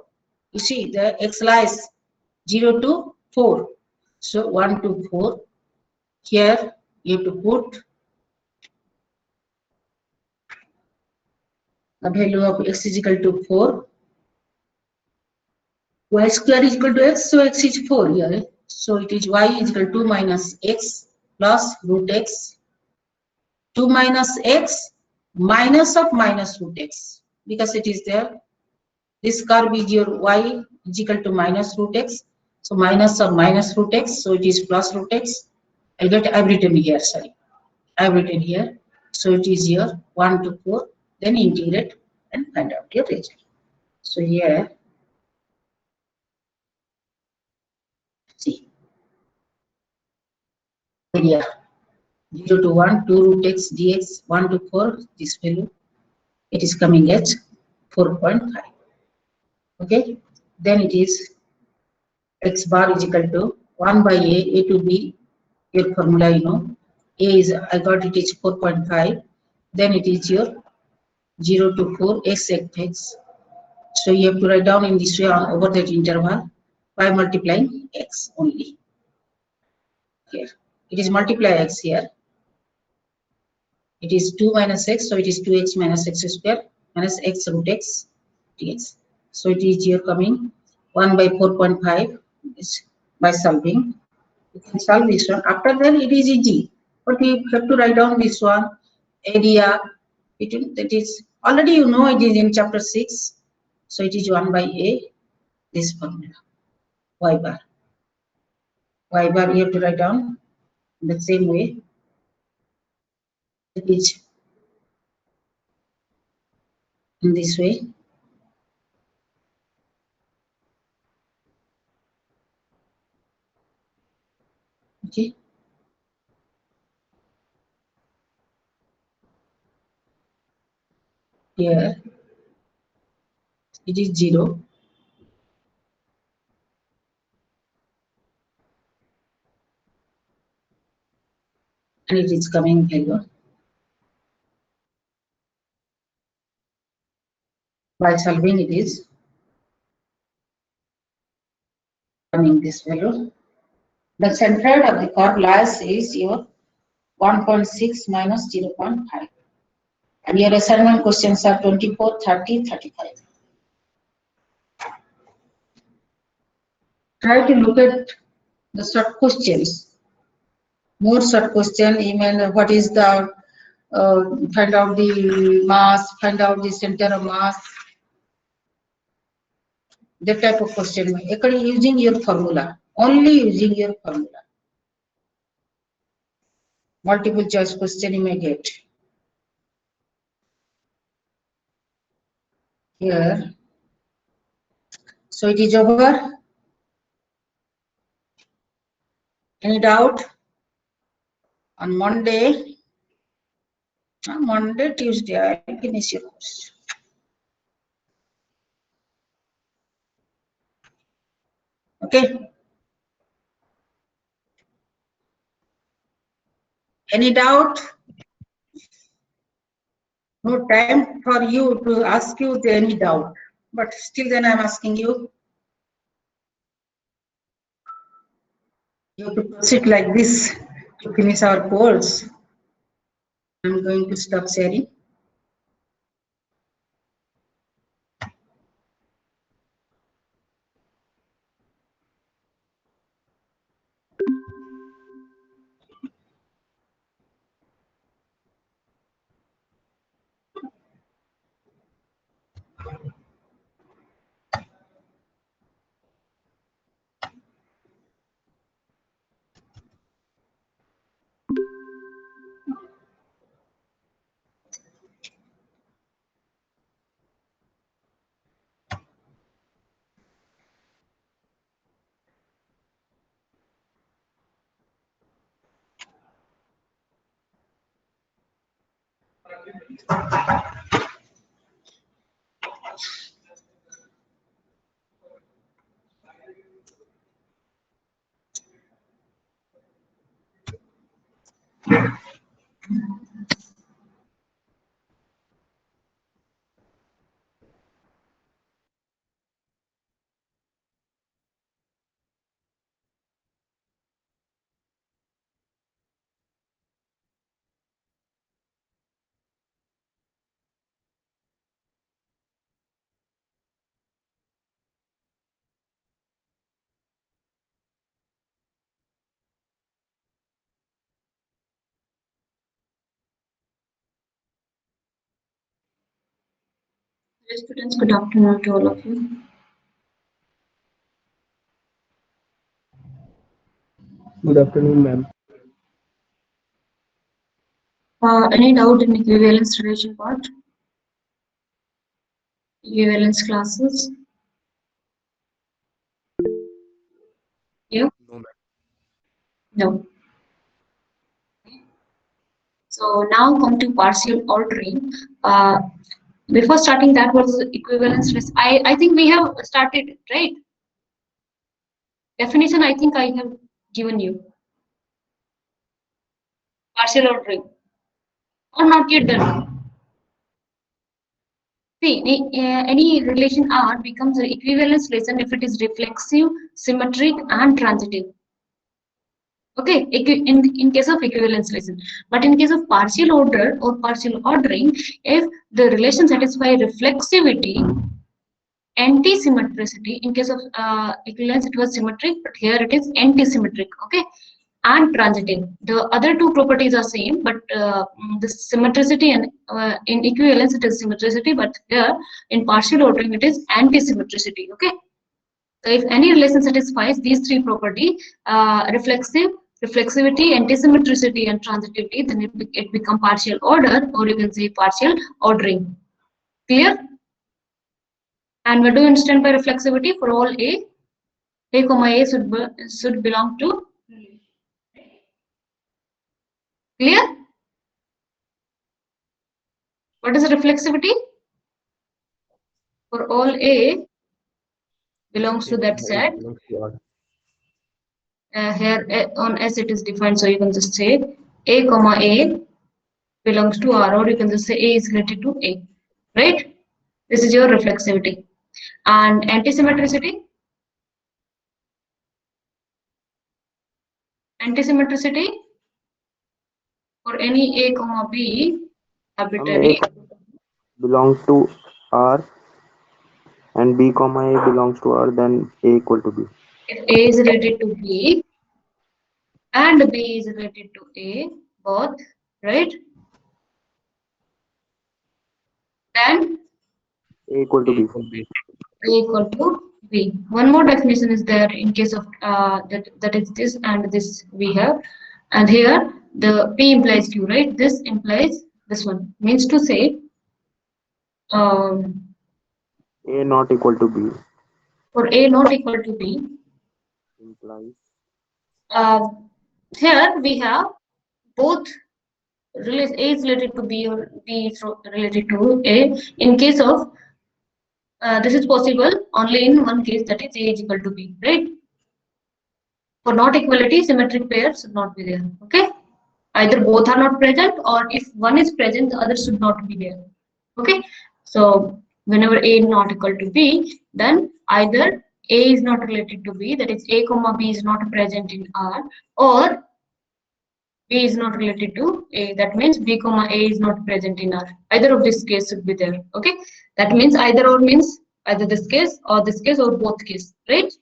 You see the x lies 0 to 4. So 1 to 4. Here you have to put the value of x is equal to 4. Y square is equal to x, so x is 4 here. So it is y is equal to 2 minus x plus root x. 2 minus x minus of minus root x, because it is there. This curve is your y is equal to minus root x. So minus of minus root x, so it is plus root x. I've written here, sorry. I've written here. So it is here 1 to 4, then integrate and find out your result. So here, see, area 0 to 1, 2 root x dx, 1 to 4, this value, it is coming at 4.5. Okay, then it is x bar is equal to 1 by a to b, your formula, you know, a is, I got it is 4.5, then it is your 0 to 4 x. So you have to write down in this way over that interval by multiplying x only. Here, it is multiply x here. It is 2 minus x, so it is 2x minus x square minus x root x dx. So it is here coming 1 by 4.5 is by solving. You can solve this one. After that, it is easy. But we have to write down this one, area. That is, already you know it is in chapter 6. So it is 1 by a, this formula, y bar. Y bar you have to write down in the same way. It is in this way. Okay. Here it is 0. And it is coming value. By solving, it is coming this value. The center of the curve lies is your 1.6 minus 0.5. And your assignment questions are 24, 30, 35. Try to look at the short questions. More short question, even what is the, find out the mass, find out the center of mass. That type of question, using your formula, only using your formula. Multiple choice question you may get. Here. So it is over. Any doubt? On Monday, Tuesday, I'll finish your course. Okay. Any doubt? No time for you to ask you any doubt. But still then I'm asking you. You have to proceed like this to finish our course. I'm going to stop sharing. Hello students, good afternoon to all of you. Good afternoon, ma'am. Any doubt in equivalence relation part? Equivalence classes? You? No, ma'am. No. So now come to partial ordering. Before starting that, what is equivalence? I think we have started, right? Definition I think I have given you. Partial ordering. Or not yet done. See, any relation R becomes an equivalence relation if it is reflexive, symmetric, and transitive. Okay, in case of equivalence relation, but in case of partial order or partial ordering, if the relation satisfy reflexivity, anti-symmetricity, in case of equivalence it was symmetric, but here it is anti-symmetric, okay, and transitive. The other two properties are same, but the symmetricity and in equivalence it is symmetricity, but here in partial ordering it is anti-symmetricity, okay. So if any relation satisfies these three properties, reflexivity, antisymmetricity, and transitivity, then it become partial order, or you can say partial ordering. Clear? And what do you understand by reflexivity? For all A comma A should belong to. Clear? What is reflexivity? For all A belongs to that set. Here on S it is defined, so you can just say A comma A belongs to R, or you can just say A is related to A, right? This is your reflexivity. And antisymmetricity? Antisymmetricity for any A comma B arbitrary. A belongs to R and B comma A belongs to R, then A equal to B. If A is related to B and B is related to A, both, right? Then A equal to B. A equal to B. One more definition is there in case of that is this and this we have, and here the P implies Q, right? This implies this one. Means to say, um, A not equal to B for A not equal to B, implies uh, here we have both A is related to B or B is related to A. In case of this is possible only in one case, that is A is equal to B, right? For not equality, symmetric pairs should not be there. Okay, either both are not present, or if one is present, the other should not be there. Okay, so whenever A is not equal to B, then either A is not related to B, that is A comma B is not present in R, or B is not related to A, that means B comma A is not present in R. Either of this case should be there. Okay, that means either or means either this case or both case, right?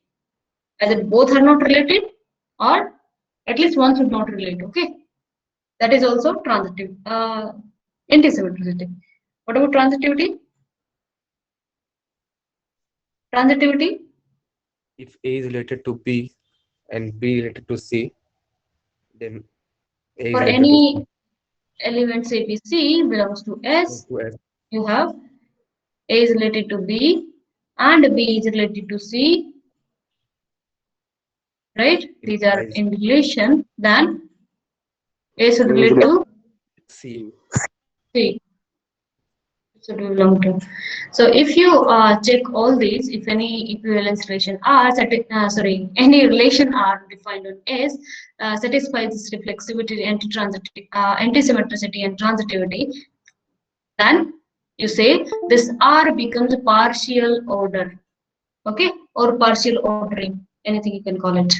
Either both are not related, or at least one should not relate. Okay, that is also transitive, antisymmetricity. What about transitivity? Transitivity If A is related to B and B related to C, then A is for related any elements ABC belongs to S. to S. You have A is related to B and B is related to C, right? These are Implies in relation. Then A should A is relate to C. C. So do belong to. So if you check all these, if any equivalence relation R, any relation R defined on S satisfies this reflexivity, antisymmetricity, and transitivity, then you say this R becomes a partial order, okay, or partial ordering, anything you can call it.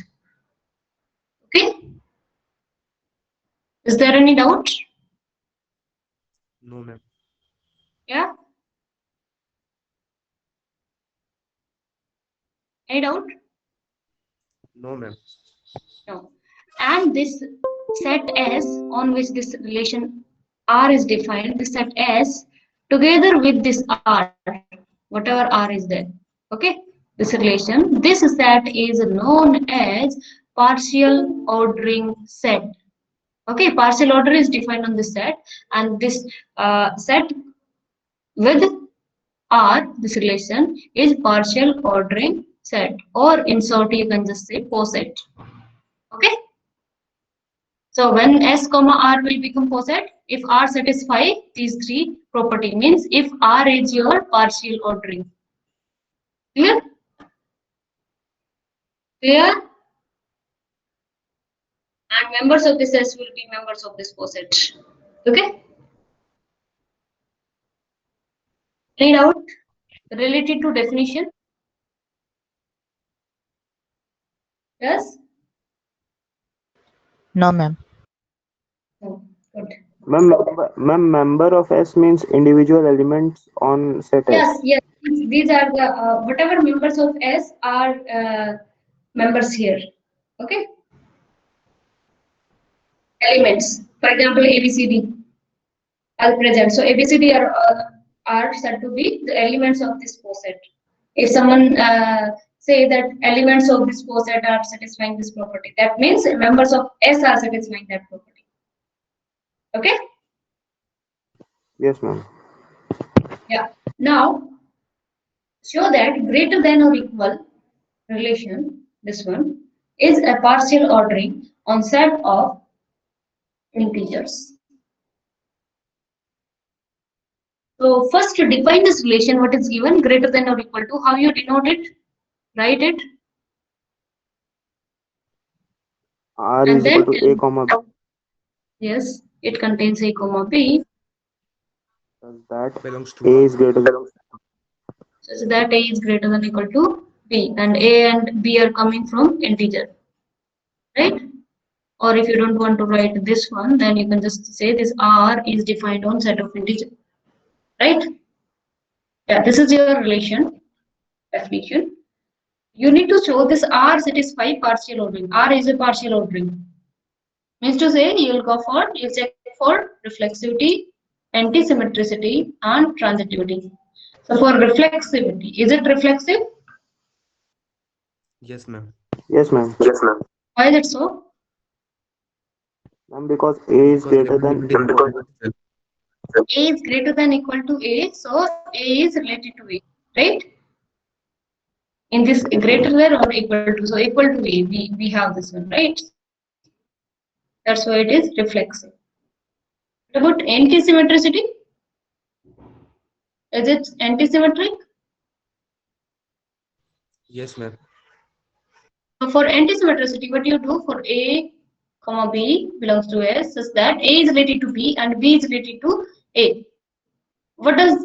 Okay, is there any doubt? No, ma'am. Yeah, any doubt? No, ma'am. No. And this set S on which this relation R is defined, the set S together with this R whatever R is there. Okay, this relation, this set is known as partial ordering set. Okay, partial order is defined on this set, and this set with R, this relation is partial ordering set, or in short you can just say poset. Okay, so when S comma R will become poset, if R satisfy these three property, means if R is your partial ordering. Clear? Clear? And members of this S will be members of this poset. Okay? Any doubt related to definition? Yes? No, ma'am. No. Good. Ma'am, member of S means individual elements on set S. Yes, yes. These are the whatever members of S are members here. Okay? Elements. For example, ABCD are present. So ABCD are said to be the elements of this poset. If someone say that elements of this poset are satisfying this property, that means members of S are satisfying that property. Okay? Yes, ma'am. Yeah. Now, show that greater than or equal relation, this one, is a partial ordering on set of integers. So first to define this relation, what is given, greater than or equal to, how you denote it? Write it. R And is then equal to A comma B. yes, it contains A comma B. Does that belongs to A R. is greater than So that A is greater than or equal to B, and A and B are coming from integer, right? Or if you don't want to write this one, then you can just say this R is defined on set of integer, right? Yeah, this is your relation definition. You need to show this R satisfy partial ordering. R is a partial ordering. Means to say you check for reflexivity, antisymmetricity, and transitivity. So for reflexivity, is it reflexive? Yes, ma'am. Yes, ma'am. Why is it so? Ma'am, because A is Because greater than reflectivity is itself. A is greater than equal to A, so A is related to A, right? In this greater than or equal to, so equal to A, we have this one, right? That's why it is reflexive. What about antisymmetricity? Is it antisymmetric? Yes, ma'am. So for antisymmetricity, what do you do for A comma B belongs to S is that A is related to B and B is related to A. What does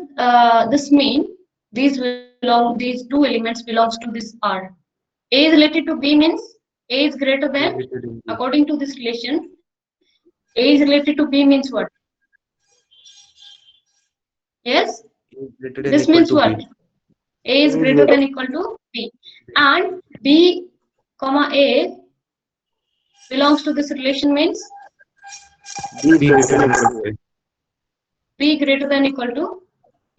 this mean? These two elements belongs to this R. A is related to B means A is greater than, Related in B. according to this relation, A is related to B means what? Yes? A is greater than This equal means to what? B. A is greater than equal to B. And B comma A belongs to this relation means B is B greater greater than than equal to A. B greater than equal to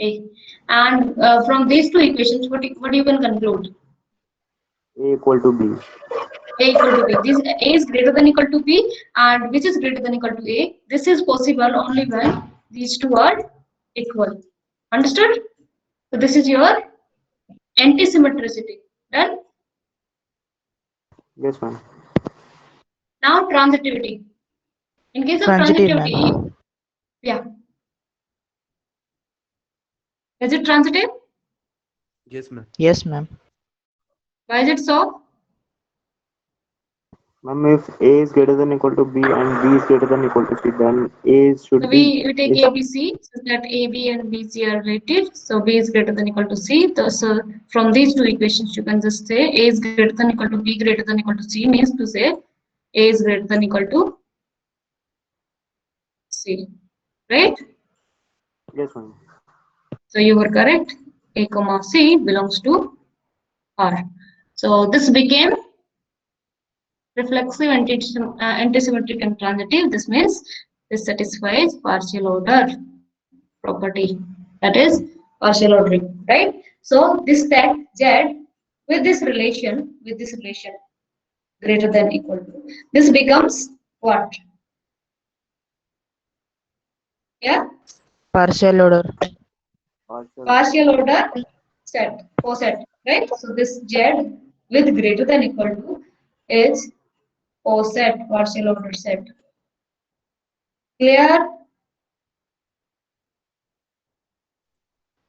A. And from these two equations, what you can conclude? A equal to B. A equal to B. This A is greater than equal to B, and which is greater than equal to A. This is possible only when these two are equal. Understood? So this is your antisymmetricity. Done? Yes, ma'am. Now transitivity. In case of Transitive, transitivity, ma'am. yeah. Is it transitive? Yes, ma'am. Yes, ma'am. Why is it so? Ma'am, if A is greater than equal to B and B is greater than equal to C, then A should So be. we take ABC, so that AB and BC are related. So B is greater than equal to C. So from these two equations, you can just say A is greater than equal to B greater than equal to C, means to say A is greater than equal to C, right? Yes, ma'am. So you were correct. A comma C belongs to R. So this became reflexive, antisymmetric, and transitive. This means this satisfies partial order property. That is partial ordering, right? So this set Z with this relation greater than equal to, this becomes what? Yeah, Partial order. partial order set, coset, right? So this Z with greater than equal to is coset, partial order set. Clear?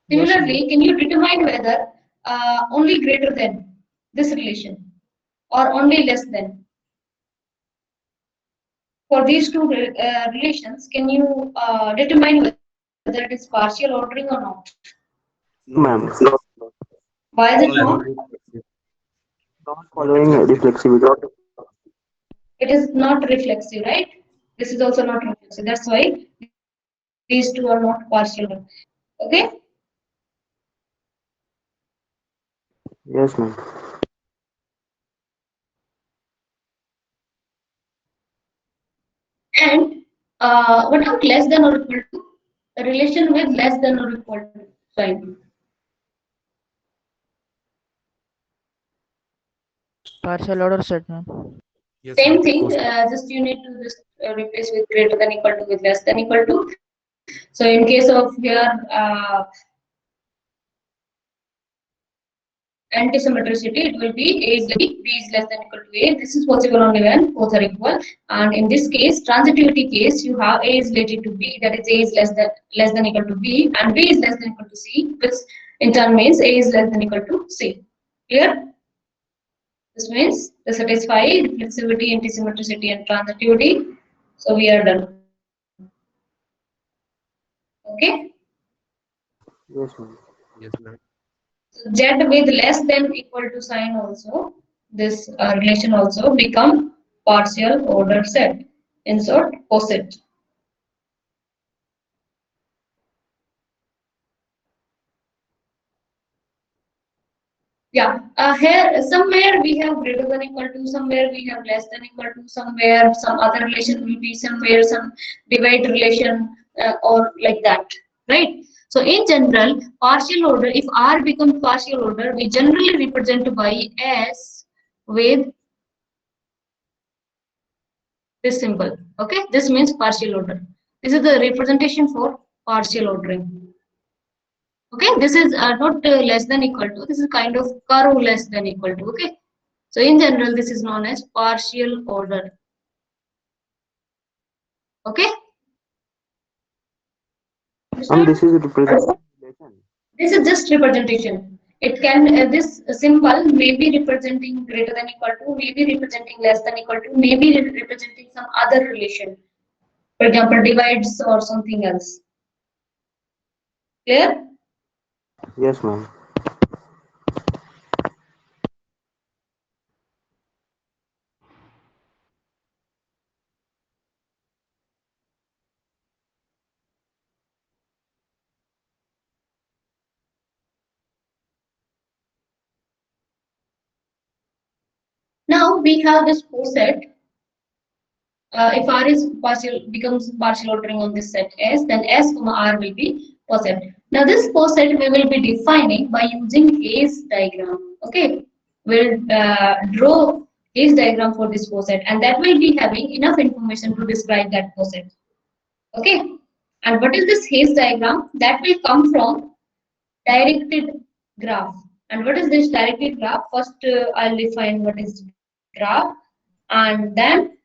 Yes, ma'am. Similarly, can you determine whether only greater than this relation or only less than? For these two relations, can you determine whether it is partial ordering or not? Ma'am, Why is it Not not? reflexive. not following reflexivity. It is not reflexive, right? This is also not reflexive. That's why these two are not partial. Okay? Yes, ma'am. And what about less than or equal to? A relation with less than or equal to sign. Partial order set, ma'am. Yes, Same ma'am. thing, Coset. just you need to just replace with greater than equal to with less than equal to. So in case of here, antisymmetricity, it will be A is B is less than equal to A. This is possible only when both are equal. And in this case, transitivity case, you have A is related to B, that is A is less than equal to B, and B is less than equal to C, which in turn means A is less than equal to C. Clear? This means to satisfy reflexivity, antisymmetricity, and transitivity. So we are done. Okay. Yes, ma'am. Yes, ma'am. Z with less than equal to sign also, this relation also become partial order set. In short, coset. Yeah, here somewhere we have greater than equal to, somewhere we have less than equal to, somewhere some other relation will be, somewhere some divide relation or like that, right? So in general, partial order, if R becomes partial order, we generally represent by S with this symbol. Okay, this means partial order. This is the representation for partial ordering. Okay, this is not less than equal to, this is kind of curve less than equal to. Okay, so in general this is known as partial order. Okay, And understood? this is representation. This is just representation. It can this symbol may be representing greater than equal to, may be representing less than equal to, may be representing some other relation, for example divides or something else. Clear? Yes, ma'am. Now we have this coset. If R is partial becomes partial ordering on this set S, then S comma R will be coset. Now this coset we will be defining by using Hayes diagram. Okay, we'll draw Hayes diagram for this coset, and that will be having enough information to describe that coset. Okay, and what is this Hayes diagram? That will come from directed graph. And what is this directed graph? First, I'll define what is graph, and then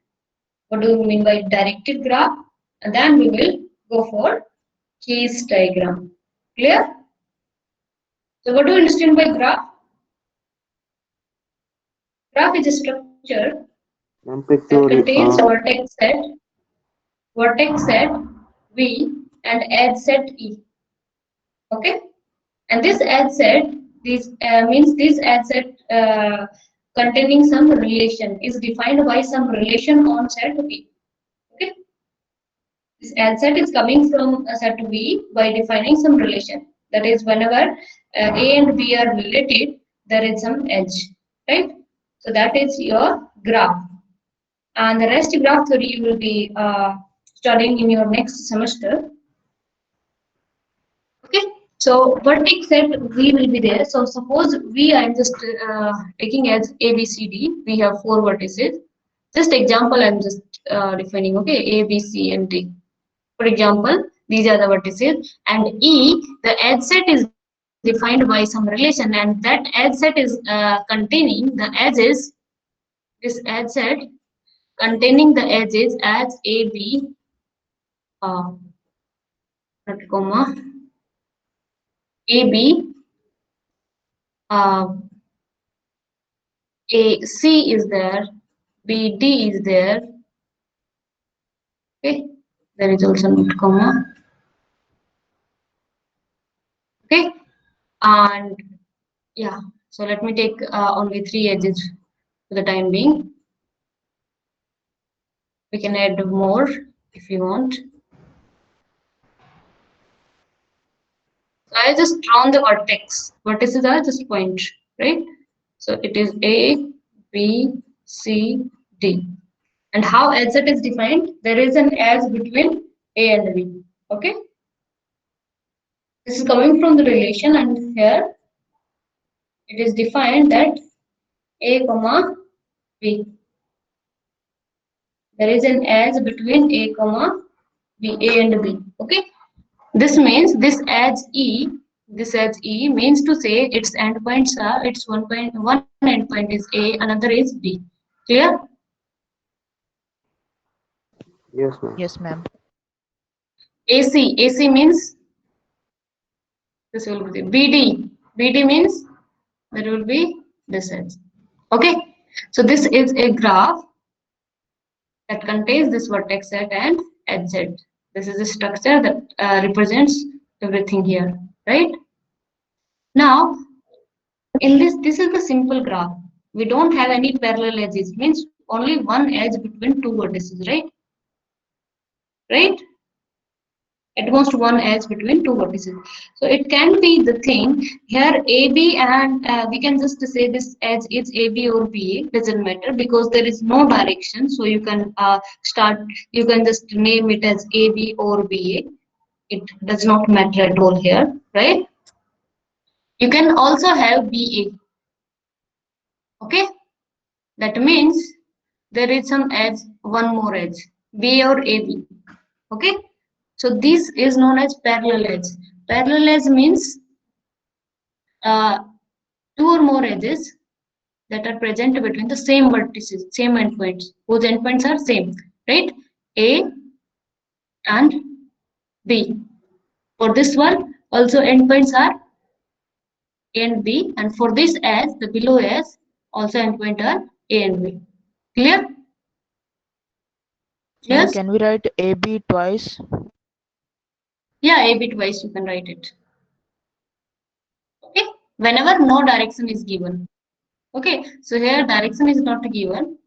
what do we mean by directed graph? And then we will go for Hayes diagram. Clear? So what do you understand by graph? Graph is a structure Ma'am, that picture. contains vertex set V and edge set E. Okay? And this edge set, this means this edge set containing some relation is defined by some relation on set V. Okay? This edge set is coming from a set V by defining some relation. That is, whenever A and B are related, there is some edge, right? So that is your graph. And the rest graph theory you will be studying in your next semester. Okay. So vertex set V will be there. So suppose V I am just taking as A, B, C, D. We have 4 vertices. Just example I am just defining, okay, A, B, C, and D. For example, these are the vertices, and E, the edge set is defined by some relation, and that edge set is containing the edges, this edge set containing the edges as A, B, not comma, A, B, A, C is there, B, D is there, okay, there is also not comma, okay, and yeah, so let me take only 3 edges for the time being. We can add more if you want. So I just drawn the vertex. Vertices are just point, right? So it is A, B, C, D. And how edge set is defined? There is an edge between A and B. Okay. This is coming from the relation, and here it is defined that A comma B. There is an edge between A comma B, A and B. Okay. This means this edge E means to say its endpoints are, its one endpoint is A, another is B. Clear? Yes, ma'am. Yes, ma'am. AC means this will be BD means there will be this edge. Okay, so this is a graph that contains this vertex set and edge set. This is a structure that represents everything here, right? Now, in this is the simple graph. We don't have any parallel edges, means only one edge between 2 vertices, right? Right? At most one edge between 2 vertices. So it can be the thing here AB, and we can just say this edge is AB or BA, doesn't matter because there is no direction. So you can you can just name it as AB or BA. It does not matter at all here, right? You can also have BA. Okay, that means there is some edge, one more edge, B or AB. Okay, so this is known as parallel edge. Parallel edge means 2 or more edges that are present between the same vertices, same endpoints, whose endpoints are same, right? A and B. For this one, also endpoints are A and B, and for this edge, the below edge, also endpoint are A and B. Clear? Ma'am, Yes? can we write AB twice? Yeah, A bitwise you can write it. Okay, whenever no direction is given. Okay, so here direction is not given.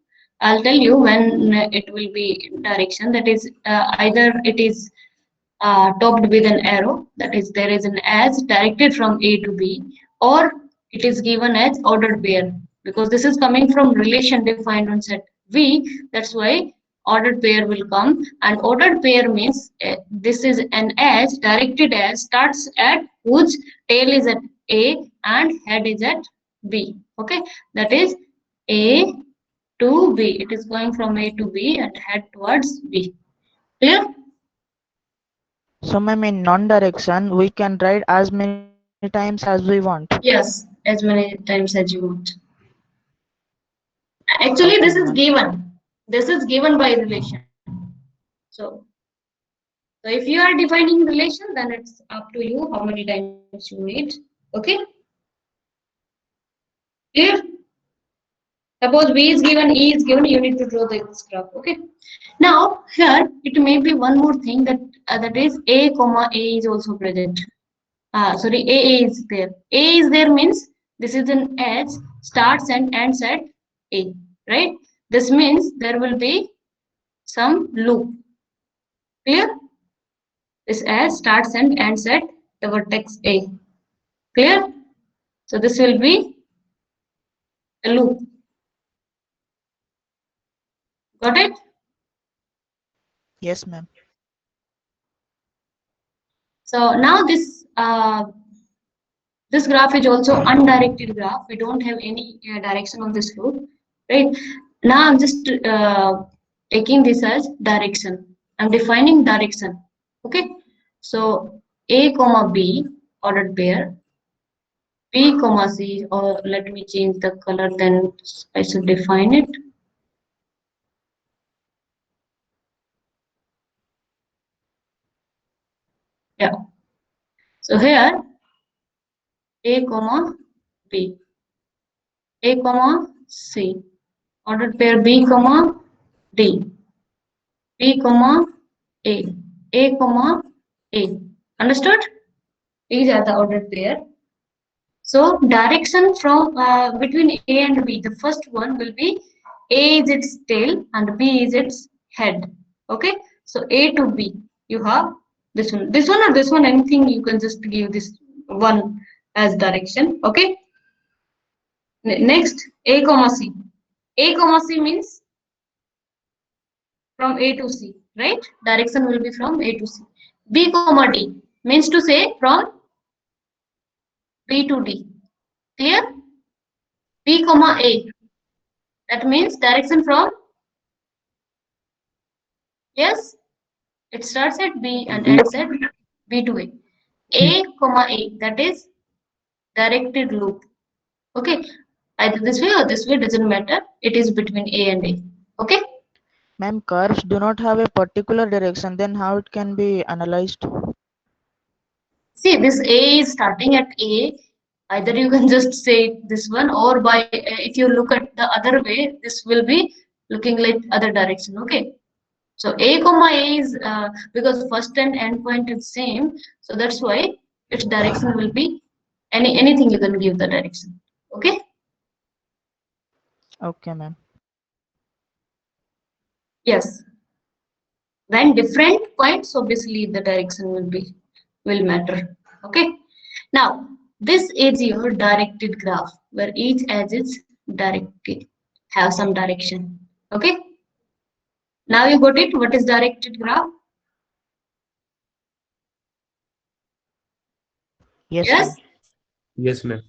I'll tell you when it will be direction. That is either it is topped with an arrow, that is there is an edge directed from A to B, or it is given as ordered pair, because this is coming from relation defined on set V. That's why ordered pair will come, and ordered pair means this is an edge directed as starts at whose tail is at A and head is at B. Okay, that is A to B. It is going from A to B and head towards B. Clear? So, ma'am, in non-direction, we can write as many times as we want. Yes, as many times as you want. Actually, Okay, this is ma'am. given. This is given by relation. So if you are defining relation, then it's up to you how many times you need. Okay? Clear? Suppose V is given, E is given, you need to draw this graph. Okay? Now, here it may be one more thing that that is A comma A is also present. Sorry, A is there. A is there means this is an edge, starts and ends at A, right? This means there will be some loop. Clear? This edge starts and ends at the vertex A. Clear? So this will be a loop. Got it? Yes, ma'am. So now this This graph is also undirected graph. We don't have any direction on this loop, right? Now I'm just taking this as direction. I'm defining direction. Okay. So A comma B ordered pair, B comma C, or let me change the color, then I should define it. Yeah. So here A comma B, A comma C, ordered pair B comma D, B comma A comma A. Understood? These are the ordered pair. So direction from between A and B, the first one will be A is its tail and B is its head. Okay, so A to B, you have this one, or this one, anything you can just give this one as direction. Okay. Next, A comma C. A comma C means from A to C, right? Direction will be from A to C. B comma D means to say from B to D. Clear? B comma A, that means direction from, yes, it starts at B and ends at B to A. A comma A, that is directed loop. Okay, either this way or this way, doesn't matter. It is between A and A. Okay. Ma'am, curves do not have a particular direction, then how it can be analyzed? See, this A is starting at A. Either you can just say this one, or by if you look at the other way, this will be looking like other direction. Okay. So A comma A is because first and end point is same, so that's why its direction will be anything you can give the direction. Okay. Okay, ma'am. Yes. When different points, obviously the direction will matter. Okay. Now this is your directed graph where each edge is directed, have some direction. Okay. Now you got it. What is directed graph? Yes, Yes. ma'am. Yes, ma'am.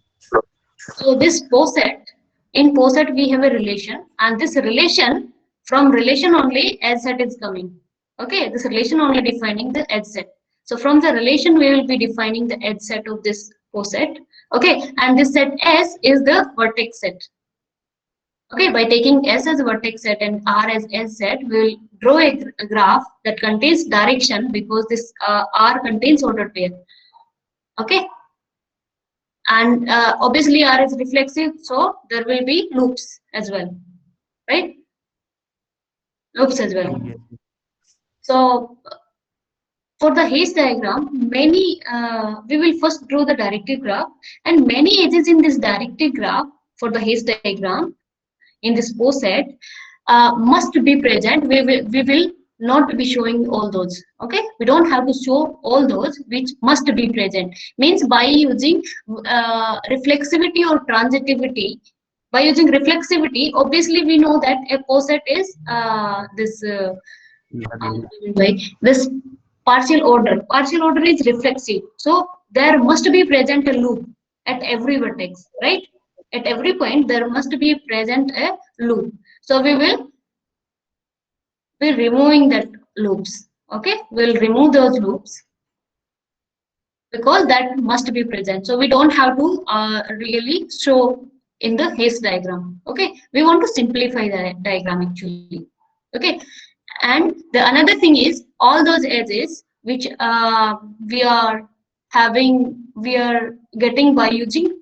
So this POSET, in POSET we have a relation, and this relation, from relation only edge set is coming. Okay, this relation only defining the edge set. So from the relation we will be defining the edge set of this POSET. Okay, and this set S is the vertex set. Okay, by taking S as a vertex set and R as edge set, we will draw a graph that contains direction, because this R contains ordered pair. Okay. And obviously R is reflexive, so there will be loops as well, right? Loops as well. Yes. So for the haze diagram, many we will first draw the directed graph, and many edges in this directed graph for the haze diagram in this POSET must be present. We will not be showing all those. Okay, we don't have to show all those which must be present. Means by using reflexivity or transitivity. By using reflexivity, obviously we know that a POSET is this partial order. Partial order is reflexive, so there must be present a loop at every vertex, right? At every point there must be present a loop. So we will be removing that loops. Okay, we'll remove those loops because that must be present. So we don't have to really show in the haze diagram. Okay, we want to simplify the diagram actually. Okay, and the another thing is all those edges which we are getting by using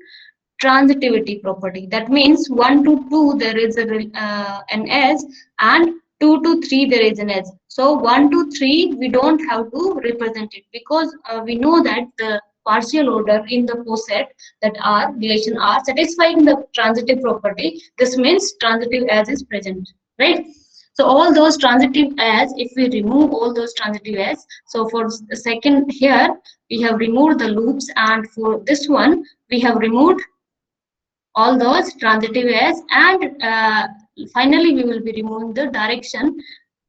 transitivity property. That means 1 to 2 there is an edge, and 2 to 3 there is an edge. So 1 to 3 we don't have to represent it, because we know that the partial order in the POSET, that R, relation R, satisfying the transitive property. This means transitive edge is present, right? So all those transitive edge, if we remove all those transitive edge, so for the second here we have removed the loops, and for this one we have removed all those transitive edge, and finally we will be removing the direction,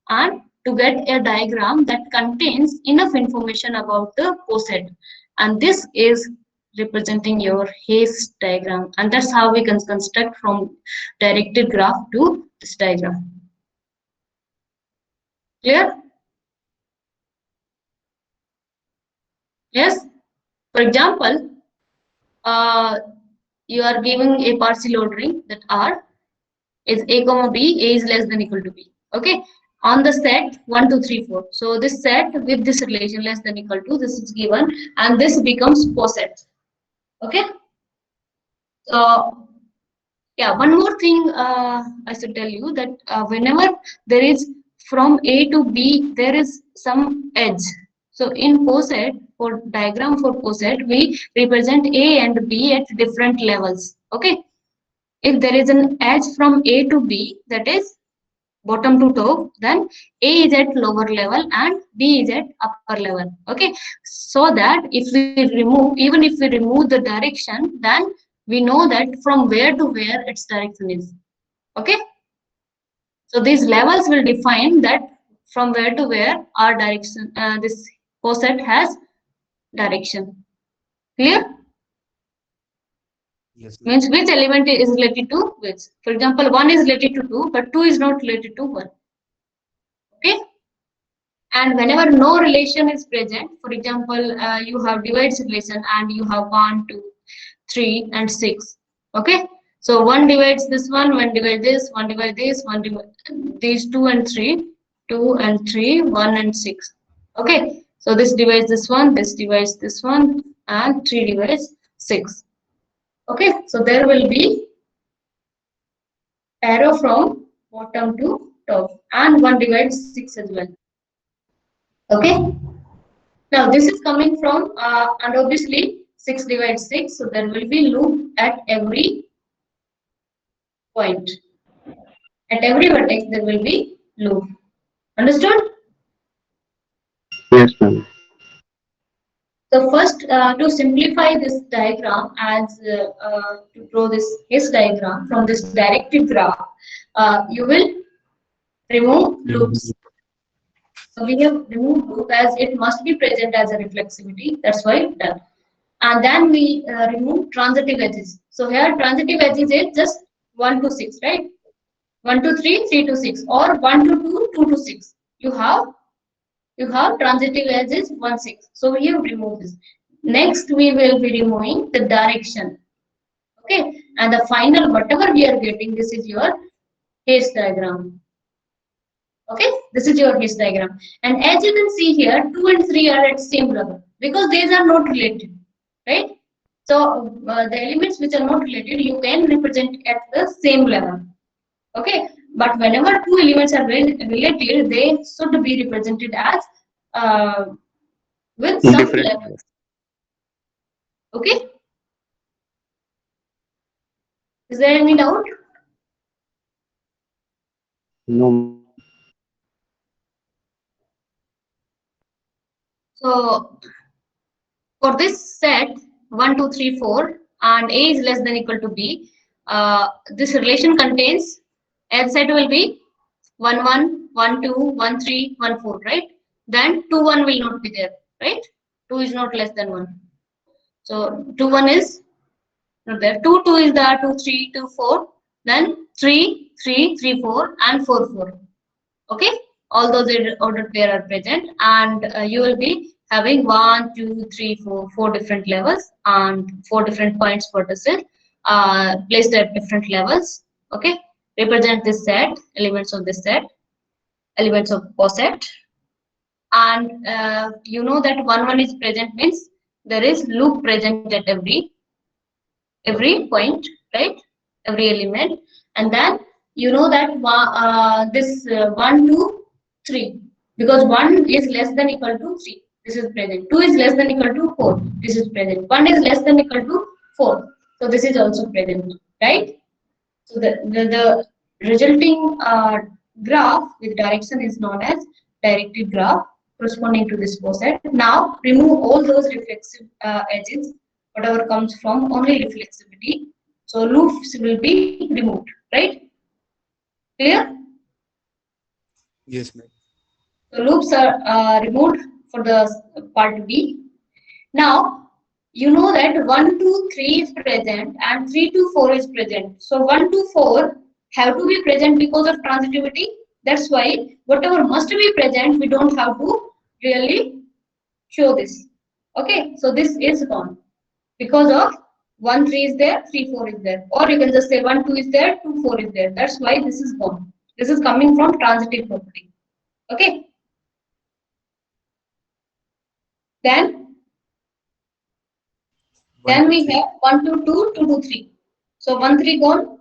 and to get a diagram that contains enough information about the POSET. And this is representing your haze diagram, and that's how we can construct from directed graph to this diagram. Clear? Yes. For example, you are giving a partial ordering that R is A comma B, A is less than equal to B. Okay. On the set 1, 2, 3, 4. So this set with this relation less than equal to, this is given, and this becomes poset. Okay. So yeah, one more thing I should tell you that whenever there is from A to B, there is some edge. So in poset, for diagram for poset, we represent A and B at different levels. Okay. If there is an edge from A to B, that is bottom to top, then A is at lower level and B is at upper level. Okay. So that if we remove, even if we remove the direction, then we know that from where to where its direction is. Okay. So these levels will define that from where to where our direction, this poset has direction. Clear? Yes, ma'am. Means which element is related to which. For example, 1 is related to 2, but 2 is not related to 1. Okay. And whenever no relation is present, for example, you have divides relation and you have 1, 2, 3, and 6. Okay. So 1 divides this one divides this, 1 divides this, one divides these 2 and 3, 2 and 3, 1 and 6. Okay. So this divides this divides this one, and 3 divides 6. Okay. So there will be arrow from bottom to top, and 1 divides 6 as well. Okay. Now this is coming from and obviously 6 divides 6, so there will be loop at every point. At every vertex there will be loop. Understood? Yes, ma'am. So first, to simplify this diagram, as to draw this His diagram from this directed graph, you will remove loops. So we have removed loop as it must be present as a reflexivity. That's why done. And then we remove transitive edges. So here transitive edges is just 1 to 6, right? 1 to 3, 3 to 6, or 1 to 2, 2 to 6. You have transitive edges 1, 6. So we have removed this. Next we will be removing the direction. Okay, and the final whatever we are getting, this is your Hays diagram. Okay, this is your Hays diagram. And as you can see here, 2 and 3 are at same level because these are not related, right? So the elements which are not related, you can represent at the same level. Okay, but whenever two elements are related, they should be represented as with some Different. levels. Okay, is there any doubt? No. So for this set 1, 2, 3, 4, and A is less than equal to B, this relation contains F set will be 1, 1, 1, 2, 1, 3, 1, 4, right? Then 2, 1 will not be there, right? 2 is not less than 1. So 2, 1 is not there. 2, 2 is there, 2, 3, 2, 4. Then 3, 3, 3, 4, and 4, 4. Okay, all those ordered pair are present, and you will be having 1, 2, 3, 4, 4 different levels and 4 different points vertices placed at different levels. Okay, represent this set, elements of this set, elements of poset, and you know that 1, 1 is present means there is loop present at every point, right? Every element, and then you know that this 1, 2, 3, because 1 is less than equal to 3. This is present. 2 is less than equal to 4. This is present. 1 is less than equal to 4. So this is also present, right? So the resulting graph with direction is known as directed graph corresponding to this poset. Now remove all those reflexive edges, whatever comes from only reflexivity. So loops will be removed, right? Clear? Yes, ma'am. So loops are removed for the part B. Now you know that 1 to 3 is present and 3 to 4 is present. So 1 to 4 have to be present because of transitivity. That's why whatever must be present, we don't have to really show this. Okay, so this is gone because of 1 3 is there, 3 4 is there, or you can just say 1 2 is there, 2 4 is there. That's why this is gone. This is coming from transitive property. Okay, then One, two, we three. have 1 to 2, 2 to 3. So 1 3 gone,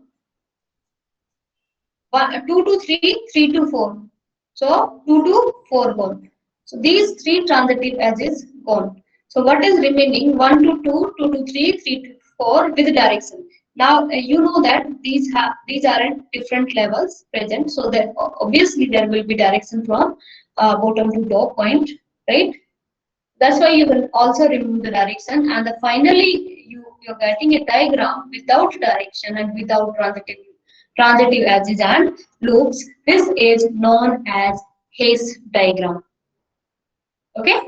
2 to 3, 3 to 4. So 2 to 4 gone. So these three transitive edges gone. So what is remaining? 1 to 2, 2 to 3, 3 to 4 with direction. Now you know that these are at different levels present. So that obviously there will be direction from bottom to top point, right? That's why you will also remove the direction, and finally you're getting a diagram without direction and without transitive edges and loops. This is known as Hayes diagram. Okay.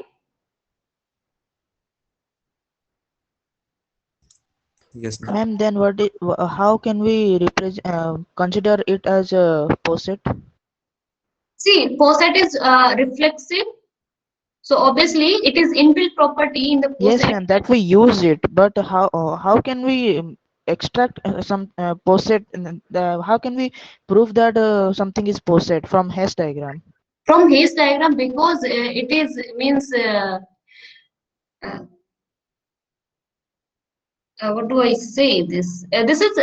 Yes, ma'am. Ma'am, then how can we represent consider it as a poset? See, poset is reflexive. So obviously it is inbuilt property in the Yes, poset. ma'am, that we use it, but how can we extract some poset? How can we prove that something is poset from Hess diagram? From Hayes diagram, because it is means uh, what do I say this? This is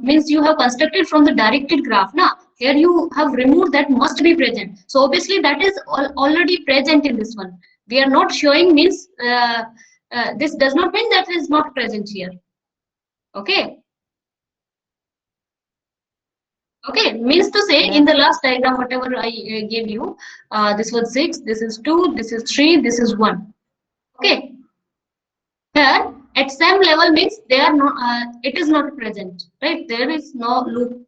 means you have constructed from the directed graph. Now here you have removed that must be present. So obviously that is already present in this one. We are not showing means this does not mean that is not present here. Okay. Okay, means to say in Ma'am, the last diagram, whatever I gave you, this was 6, this is 2, this is 3, this is 1. Okay. Here, at same level means they are not. It is not present, right? There is no loop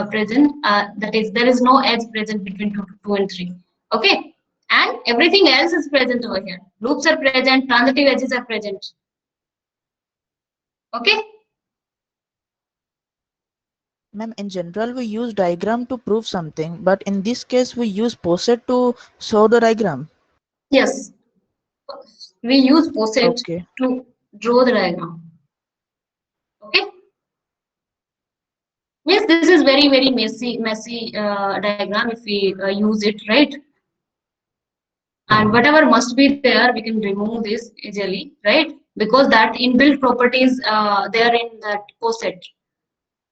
present. That is, there is no edge present between 2 and 3. Okay, and everything else is present over here. Loops are present. Transitive edges are present. Okay. ma'am, in general we use diagram to prove something, but in this case we use poset to show the diagram. Yes, we use poset Okay. to draw the diagram. Okay. Means this is very messy diagram if we use it, right? And whatever must be there we can remove this easily, right? Because that inbuilt properties there in that poset.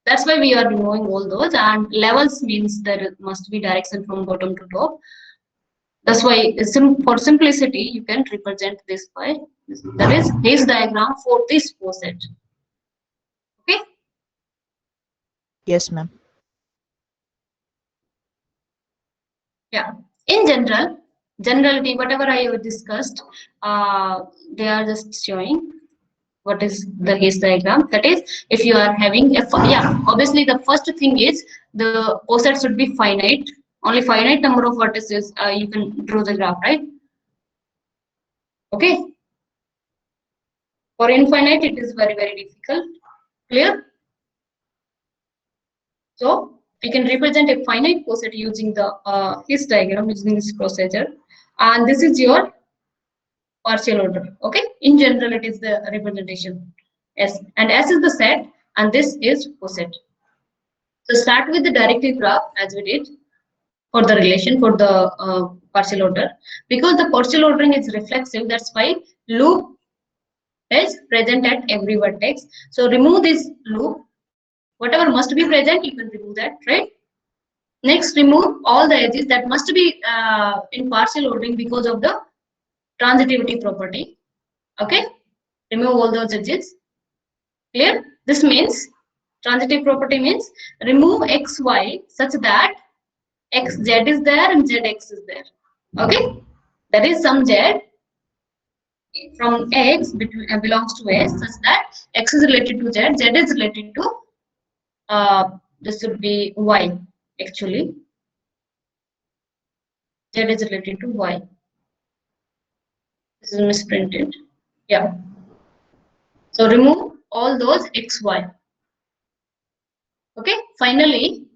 That's why we are removing all those, and levels means there must be direction from bottom to top. That's why for simplicity you can represent this by this. That is Hayes diagram for this poset. Okay. Yes, ma'am. Yeah, in generality, whatever I have discussed, they are just showing what is the Hayes diagram. That is, if you are having yeah, obviously the first thing is the poset should be finite. Only finite number of vertices you can draw the graph, right? Okay. For infinite, it is very difficult. Clear? So we can represent a finite poset using the Hayes diagram using this procedure, and this is your partial order. Okay, in general it is the representation S, and S is the set and this is poset. So start with the directive graph as we did for the relation for the partial order. Because the partial ordering is reflexive, that's why loop is present at every vertex. So remove this loop, whatever must be present you can remove that, right? Next, remove all the edges that must be in partial ordering because of the transitivity property. Okay, remove all those edges. Clear? This means transitive property means remove xy such that xz is there and zx is there. Okay, that is some z from x belongs to s such that x is related to z, z is related to this would be y actually. Z is related to y. This is misprinted. Yeah. So remove all those xy. Okay, finally,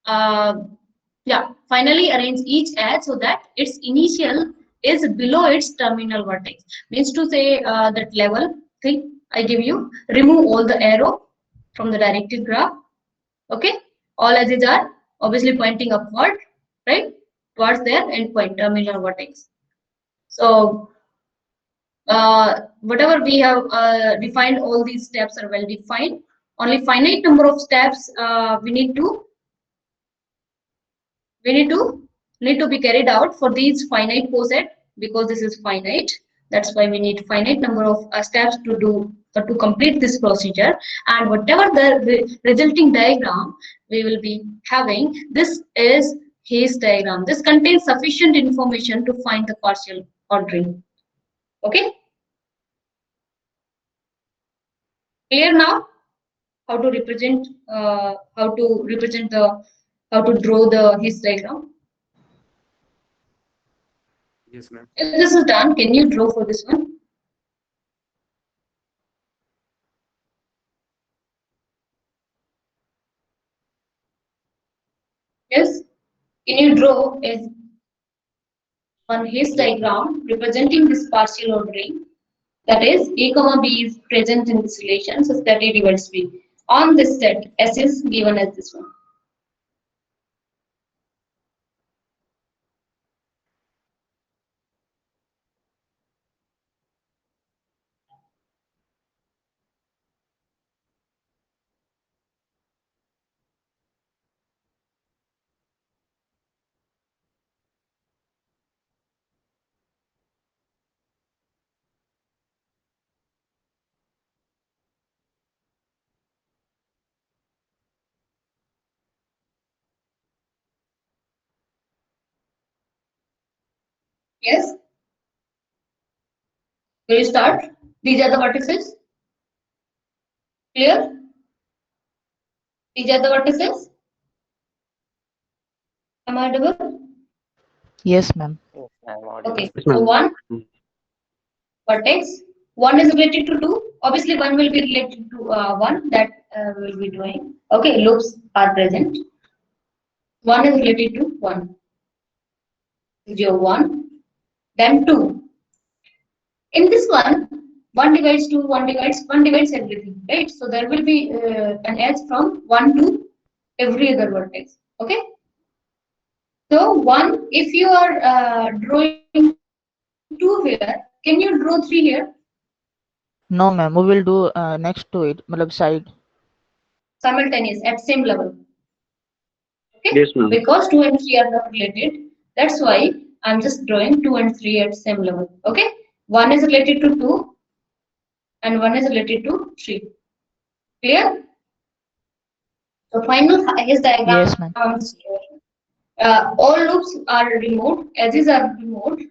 finally arrange each edge so that its initial is below its terminal vertex. Means to say that level thing I give you, remove all the arrow from the directed graph. Okay, all edges are obviously pointing upward, right, towards their endpoint, terminal vertex. So whatever we have defined, all these steps are well defined. Only finite number of steps we need to be carried out for these finite poset, because this is finite. That's why we need finite number of steps to do to complete this procedure. And whatever the resulting diagram we will be having, this is Hayes diagram. This contains sufficient information to find the partial ordering. Okay, clear now how to represent how to draw the Hayes diagram? Yes, ma'am. If this is done, can you draw for this one? Yes, can you draw one Hayes diagram representing this partial ordering? That is, A comma B is present in this relation, so that A divides B. On this set, S is given as this one. Yes? Will you start? These are the vertices. Clear? These are the vertices. Am I audible? Yes, ma'am. Yes, I'm audible. Okay, Yes, so ma'am. one vertex, one is related to two. Obviously, one will be related to one that we will be doing. Okay, loops are present. One is related to one. Zero, one, then two. In this one divides two, one divides everything, right? So there will be an edge from one to every other vertex. Okay. So one, if you are drawing two here, can you draw three here? No, ma'am. We will do next to it, मतलब side. Simultaneous at same level. Okay. Yes, ma'am. Because two and three are not related. That's why I'm just drawing two and three at same level. Okay. One is related to two, and one is related to three. Clear? So final Hayes diagram. Yes, ma'am. All loops are removed, edges are removed.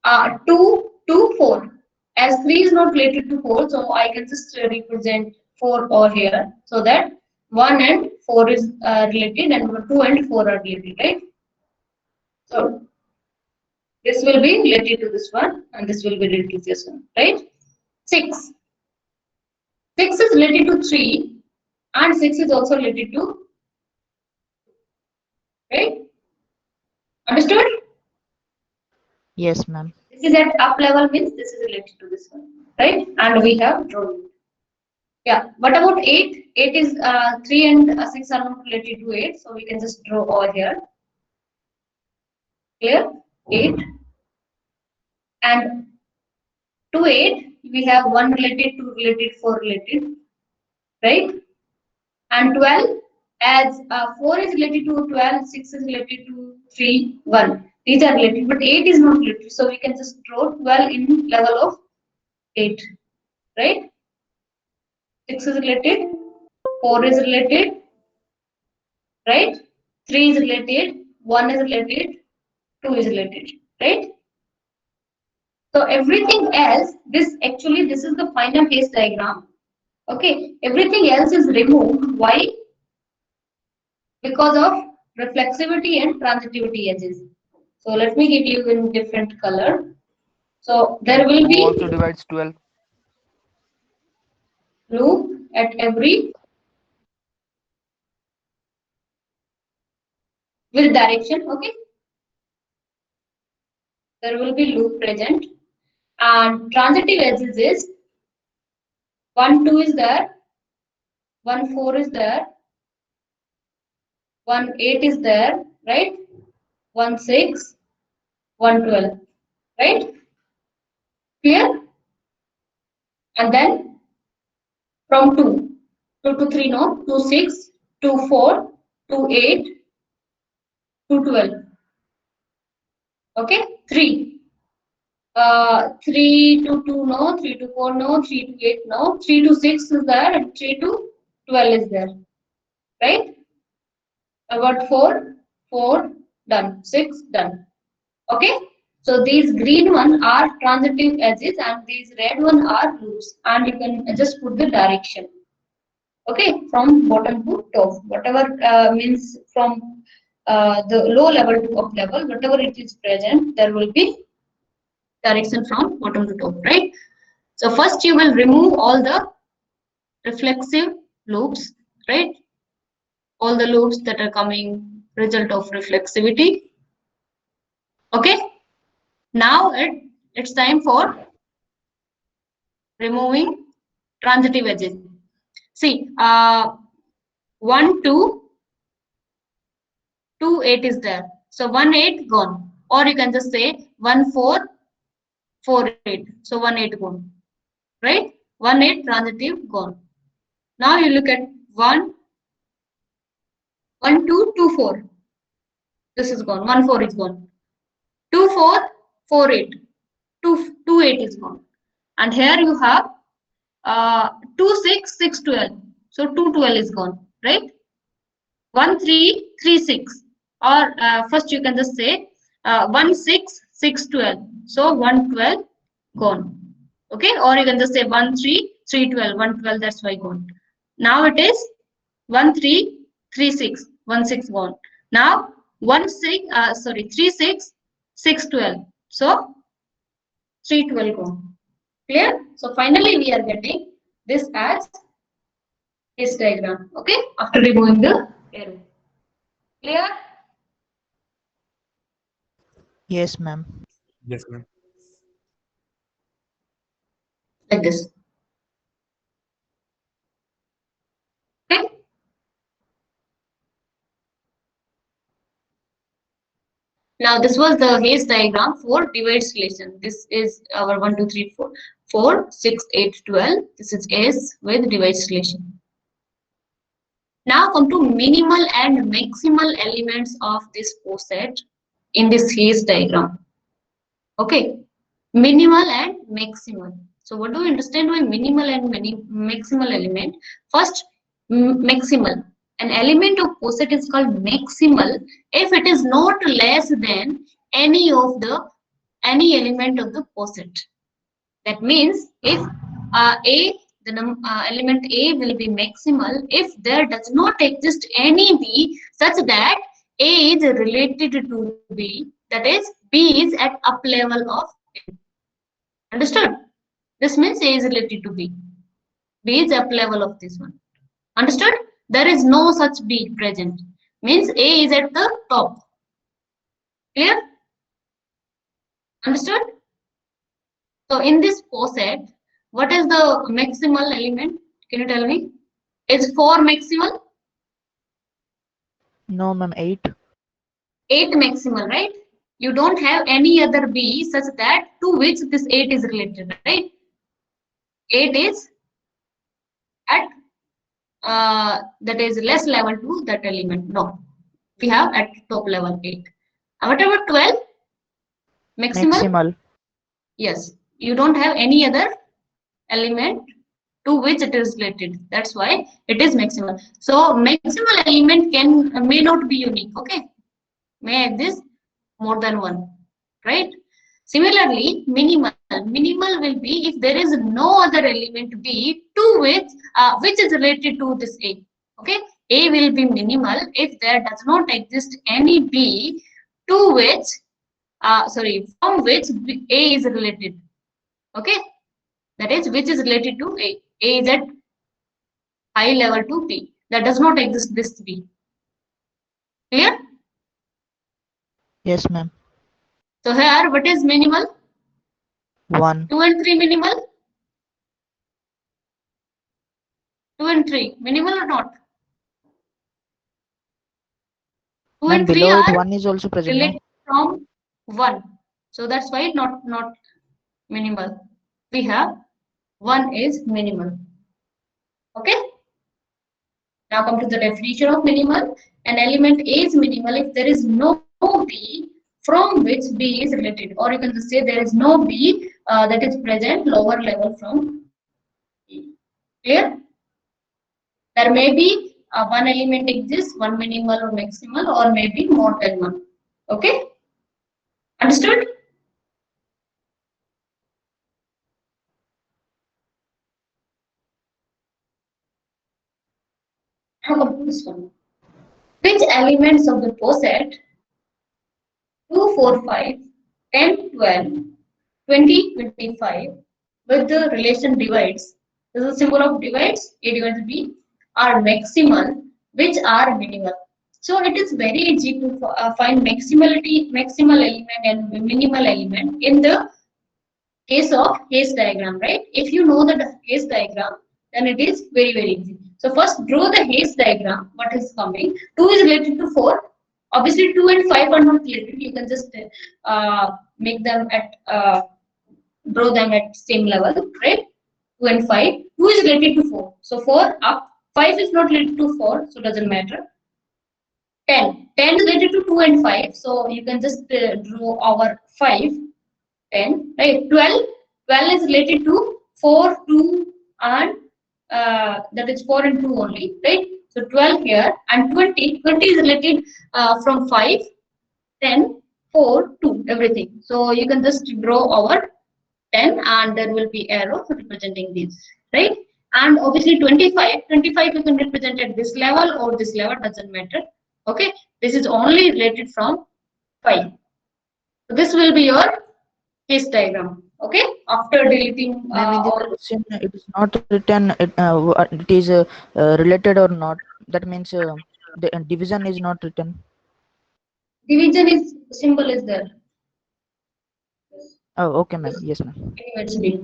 2 to 4. As 3 is not related to 4, so I can just represent 4 over here, so that 1 and 4 is related, and 2 and 4 are related, right? So this will be related to this one, and this will be related to this one, right? 6. 6 is related to 3, and 6 is also related to, right? Understood? Yes, ma'am. This is at up level, means this is related to this one, right? And we have drawn it. Yeah. What about 8? 8 is 3 and 6 are not related to 8, so we can just draw over here. Clear? 8 and 2, 8. We have 1 related, 2 related, 4 related, right? And 12, as 4 is related to 12, 6 is related to 3, 1. These are related, but 8 is not related, so we can just draw 12 in level of 8, right? 6 is related, 4 is related, right? 3 is related, 1 is related, 2 is related, right? So everything else, this is the final Hayes diagram. Okay, everything else is removed. Why? Because of reflexivity and transitivity edges. So let me give you in different color. So there will 2 be also divides 12. loop at every with direction. Okay, there will be loop present, and transitive edges is 1 2 is there, 1 4 is there, 1 8 is there, right? 1 6, 1 12, right? Clear? And then from 2 to 3, no, 2 6, 2 4, 2 8, 2 12. Okay, 3. 3 to 2, no, 3 to 4, no, 3 to 8, no, 3 to 6 is there, and 3 to 12 is there, right? About 4, 4, done, 6, done. Okay, so these green one are transitive edges and these red one are loops, and you can just put the direction. Okay, from bottom to top, whatever means from the low level to up level, whatever it is present, there will be direction from bottom to top, right? So first you will remove all the reflexive loops, right? All the loops that are coming result of reflexivity. Okay, now it's time for removing transitive edges. See, 1 2 2 8 is there, so 1 8 gone, or you can just say 1 4 4 8, so 1 8 gone, right? 1 8 transitive gone. Now you look at 1 1 2 2 4, this is gone, 1 4 is gone, 2 4 4 8, 2 8 is gone, and here you have 2 6 6 12, so 2 12 is gone, right? 1 3 3 6, or first you can just say 1 6 6 12, so 1 12 gone. Okay, or you can just say 1 3 3 12, 1 12, that's why gone. Now it is 1 3 3 6, 1 6 gone. Now 1 6 3 6 6 12, so 3 12 gone. Clear? So finally we are getting this as this diagram. Okay, after removing the arrow. Clear? Yes, ma'am. Yes, ma'am. Like this. Okay. Now this was the Hayes diagram for divides relation. This is our 1 2 3 4 4 6 8 12. This is S with divides relation. Now come to minimal and maximal elements of this poset in this Hayes diagram. Okay, minimal and maximal. So what do we understand by minimal and maximal element? First, maximal. An element of poset is called maximal if it is not less than any element of the poset. That means if element A will be maximal if there does not exist any B such that A is related to B, that is B is at up level of A. Understood? This means A is related to B. B is up level of this one. Understood? There is no such B present. Means A is at the top. Clear? Understood? So in this poset, what is the maximal element? Can you tell me? Is 4 maximal? No, ma'am. 8. 8 maximal, right? You don't have any other B such that to which this 8 is related, right? 8 is at that is less level to that element. No, we have at top level 8. What about 12? Maximal? Maximal. Yes, you don't have any other element to which it is related. That's why it is maximal. So maximal element may not be unique. Okay, may exist more than one, right? Similarly, minimal will be if there is no other element B to which is related to this A. Okay, A will be minimal if there does not exist any B to which from which A is related. Okay, that is which is related to A. A is at high level to B. That does not exist this B. Clear? Yes, ma'am. So here, what is minimal? 1. 2 and 3 minimal? 2 and 3 minimal or not? 2 Ma'am, and 3 below it are 1 is also present, no? related from 1. So that's why not minimal. We have 1 is minimal. Okay. Now come to the definition of minimal. An element is minimal if there is no B from which B is related, or you can just say there is no B that is present lower level from B. Clear? There may be one element exists, one minimal or maximal, or maybe more than one. Okay? Understood? Now come to this one. Which elements of the poset 2, 4, 5, 10, 12, 20, 25 with the relation divides. This is a symbol of divides, A divides B, are maximal, which are minimal. So it is very easy to find maximal element and minimal element in the case of Hayes diagram, right? If you know the Hayes diagram, then it is very easy. So first draw the Hayes diagram. What is coming? 2 is related to 4. Obviously 2 and 5 are not related. You can just make them at draw them at same level, right? 2 and 5. 2 is related to 4. So 4 up. 5 is not related to 4, so doesn't matter. 10. 10 is related to 2 and 5. So you can just draw our 5. 10, right? 12. 12 is related to 4, 2, and that is 4 and 2 only, right? So 12 here, and 20. 20 is related from 5, 10, 4, 2, everything. So you can just draw our 10 and there will be arrow representing these, right? And obviously 25 you can represent at this level or this level, doesn't matter. Okay, this is only related from 5. So this will be your case diagram. Okay, after deleting Ma'am, in this all. question, it is not written it is related or not. That means the division is not written. Division is symbol is there. Oh, okay, ma'am. Yes, ma'am. Anyway, it's B.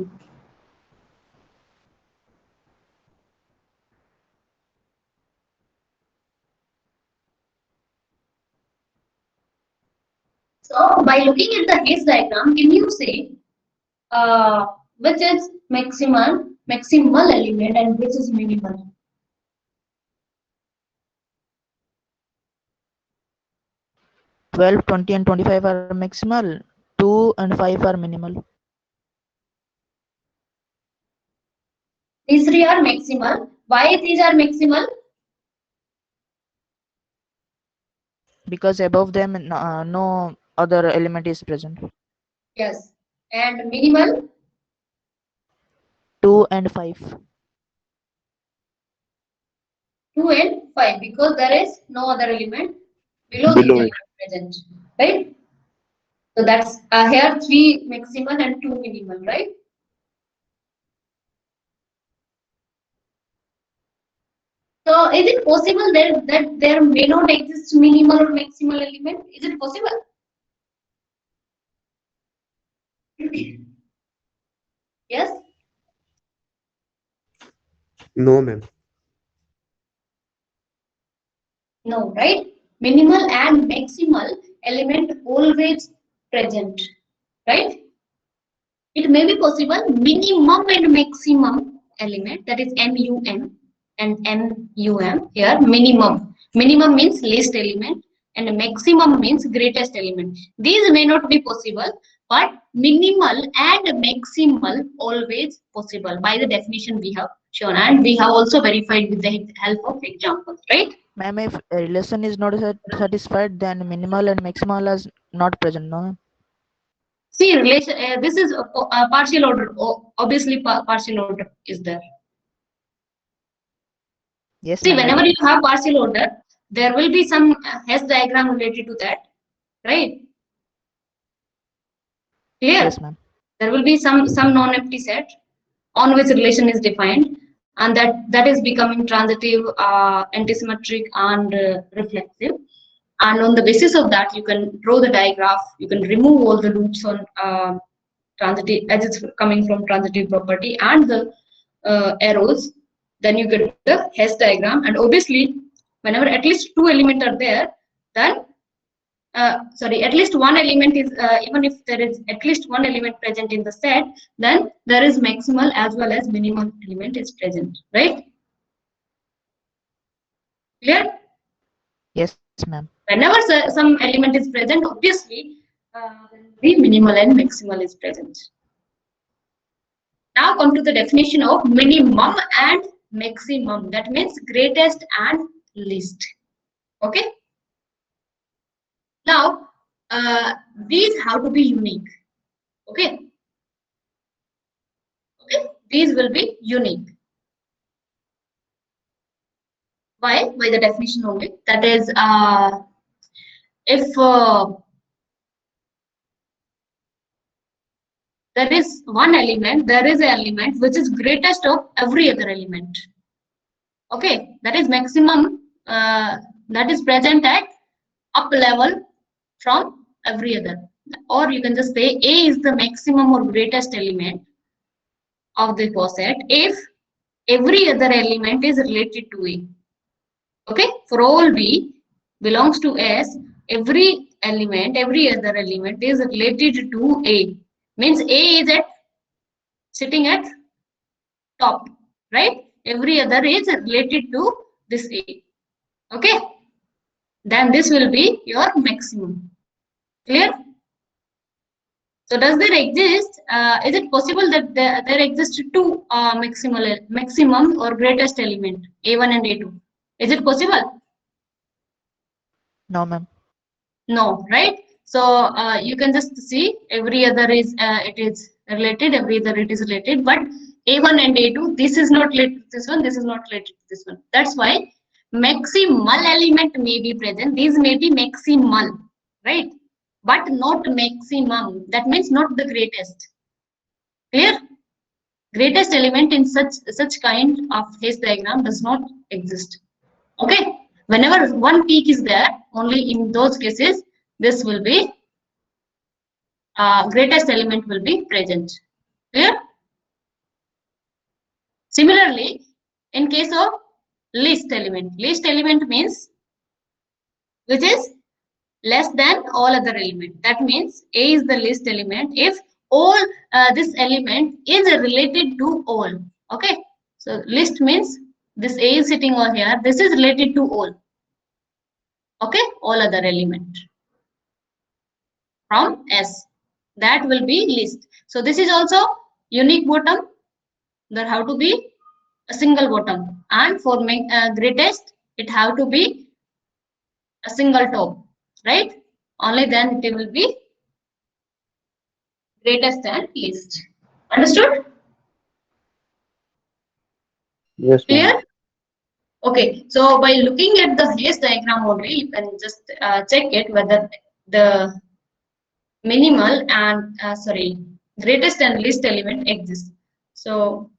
So by looking at the Hayes diagram, can you say which is maximal element and which is minimal? 12, 20, and 25 are maximal. 2 and 5 are minimal. These three are maximal. Why these are maximal? Because above them no other element is present. Yes. And minimal? 2 and 5. 2 and 5 because there is no other element below these Below it. elements present. Right? So that's here 3 maximal and 2 minimal, right? So is it possible that there may not exist minimal or maximal element? Is it possible? Yes? No, ma'am. No, right? Minimal and maximal element always present, right? It may be possible minimum and maximum element, that is MUM and MUM here, minimum. Minimum means least element and maximum means greatest element. These may not be possible, but minimal and maximal always possible by the definition we have shown, and we have also verified with the help of examples, right? Ma'am, if a relation is not satisfied, then minimal and maximal is not present, no? See, relation. This is a partial order. Obviously, partial order is there. Yes, See, ma'am. whenever you have partial order, there will be some Hess diagram related to that, right? Clear? Yes, ma'am. There will be some non-empty set on which relation is defined, and that is becoming transitive, antisymmetric, and reflexive. And on the basis of that, you can draw the digraph. You can remove all the loops on transitive edges coming from transitive property and the arrows. Then you get the Hess diagram, and obviously, whenever at least two elements are there, then sorry, at least one element is, even if there is at least one element present in the set, then there is maximal as well as minimal element is present, right? Clear? Yes, ma'am. Whenever some element is present, obviously, the minimal and maximal is present. Now come to the definition of minimum and maximum. That means greatest and least. Okay. Now, these have to be unique. Okay. Okay. These will be unique. Why? By the definition only. That is, if there is one element, there is an element which is greatest of every other element. Okay, that is maximum, that is present at up level from every other. Or you can just say A is the maximum or greatest element of the poset if every other element is related to A. Okay, for all B belongs to S, every element, every other element is related to A. Means A is sitting at top, right? Every other is related to this A. Okay, then this will be your maximum. Clear? So does there exist, is it possible that there exist two maximum or greatest element, A1 and A2? Is it possible? No, ma'am. No, right? So you can just see every other is, it is related, every other it is related, but A1 and A2, this is not related to this one, this is not related to this one. That's why maximal element may be present, these may be maximal, right? But not maximum, that means not the greatest. Clear? Greatest element in such kind of Hess diagram does not exist. Okay, whenever one peak is there, only in those cases this will be, greatest element will be present. Clear? Similarly, in case of least element means which is less than all other element. That means A is the least element if all this element is related to all. Okay, so least means this A is sitting over here, this is related to all. Okay, all other element from S, that will be least. So this is also unique bottom, there have to be a single bottom, and for greatest it have to be a single top, right? Only then it will be greatest and least. Understood? Yes, ma'am. Clear? Okay, so by looking at the Hess diagram only, you can just check it whether the minimal and sorry, greatest and least element exists. So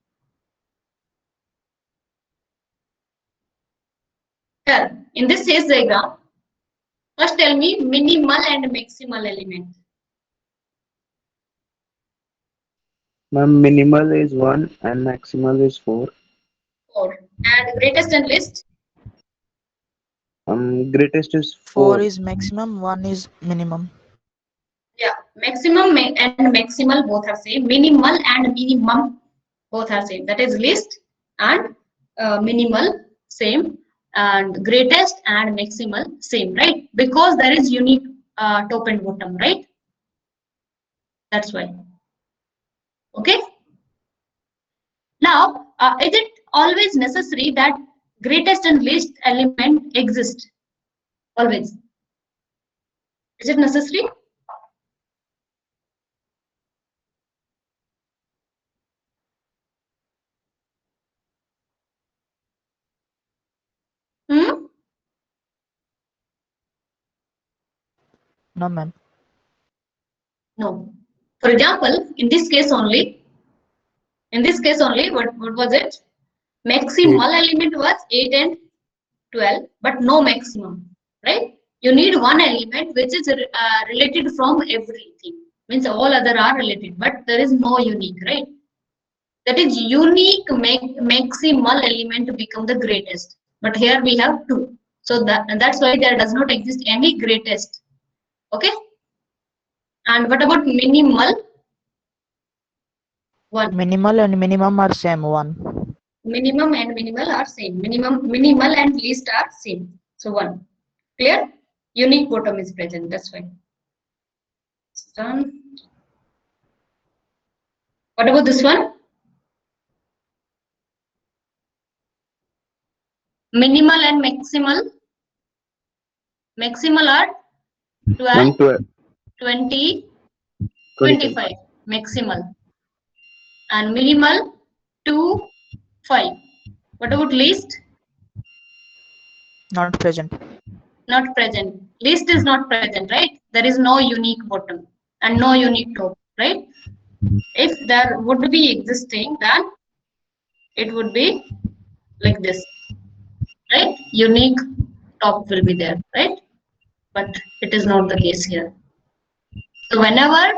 here in this Hess diagram, first tell me minimal and maximal element. Ma'am, minimal is 1 and maximal is 4. 4. And greatest and least? Greatest is 4 4. is maximum, 1 is minimum. Yeah, maximum and maximal both are same. Minimal and minimum both are same. That is least and minimal same, and greatest and maximal same, right? Because there is unique top and bottom, right? That's why. Okay. Now, is it always necessary that greatest and least element exist? Always. Is it necessary? Hmm? No, ma'am. No. For example, in this case only, what was it? Maximal element was 8 and 12, but no maximum, right? You need one element which is related from everything. Means all other are related, but there is no unique, right? That is unique maximal element to become the greatest. But here we have two. So that's why there does not exist any greatest. Okay? And what about minimal? One. Minimal and minimum are same one. Minimum and minimal are same. Minimal and least are same. So one. Clear? Unique bottom is present. That's why. It's done. What about this one? Minimal and maximal. Maximal are 12, 20, 25. Maximal. And minimal 2, 5. What about least? Not present. Not present. Least is not present, right? There is no unique bottom and no unique top, right? If there would be existing, then it would be like this, right? Unique top will be there, right? But it is not the case here. So whenever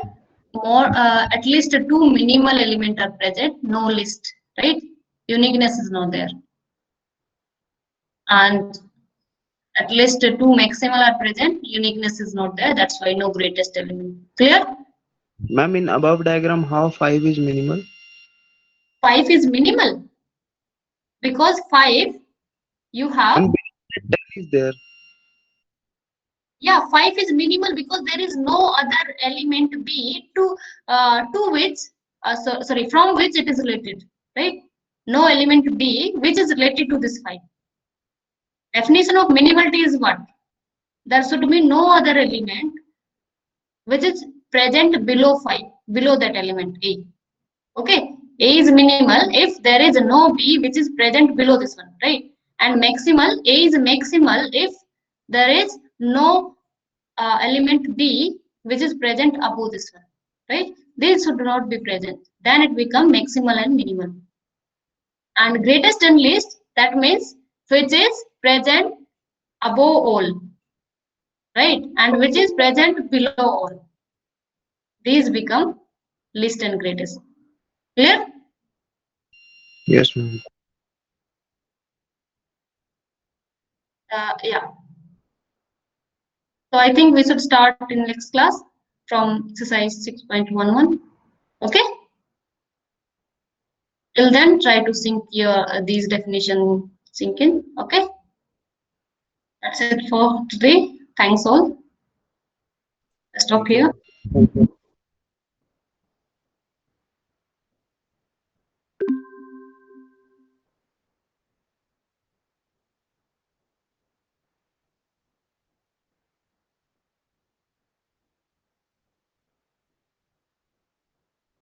at least two minimal element are present, no list, right? Uniqueness is not there. And at least two maximal are present, uniqueness is not there. That's why no greatest element. Clear? Ma'am, in above diagram, how 5 is minimal? 5 is minimal because 5 you have. And 10 is there. Yeah, 5 is minimal because there is no other element B to which from which it is related, right? No element B which is related to this 5. Definition of minimality is what? There should be no other element which is present below 5, below that element A. Okay, A is minimal if there is no B which is present below this one, right? And maximal, A is maximal if there is no element B which is present above this one, right? These should not be present. Then it becomes maximal and minimal. And greatest and least, that means which is present above all, right? And which is present below all. These become least and greatest. Clear? Yes, ma'am. Yeah. So I think we should start in next class from exercise 6.11. Okay? Till then, try to sink your these definition sink in. Okay? That's it for today. Thanks all. Let's stop here. Thank you.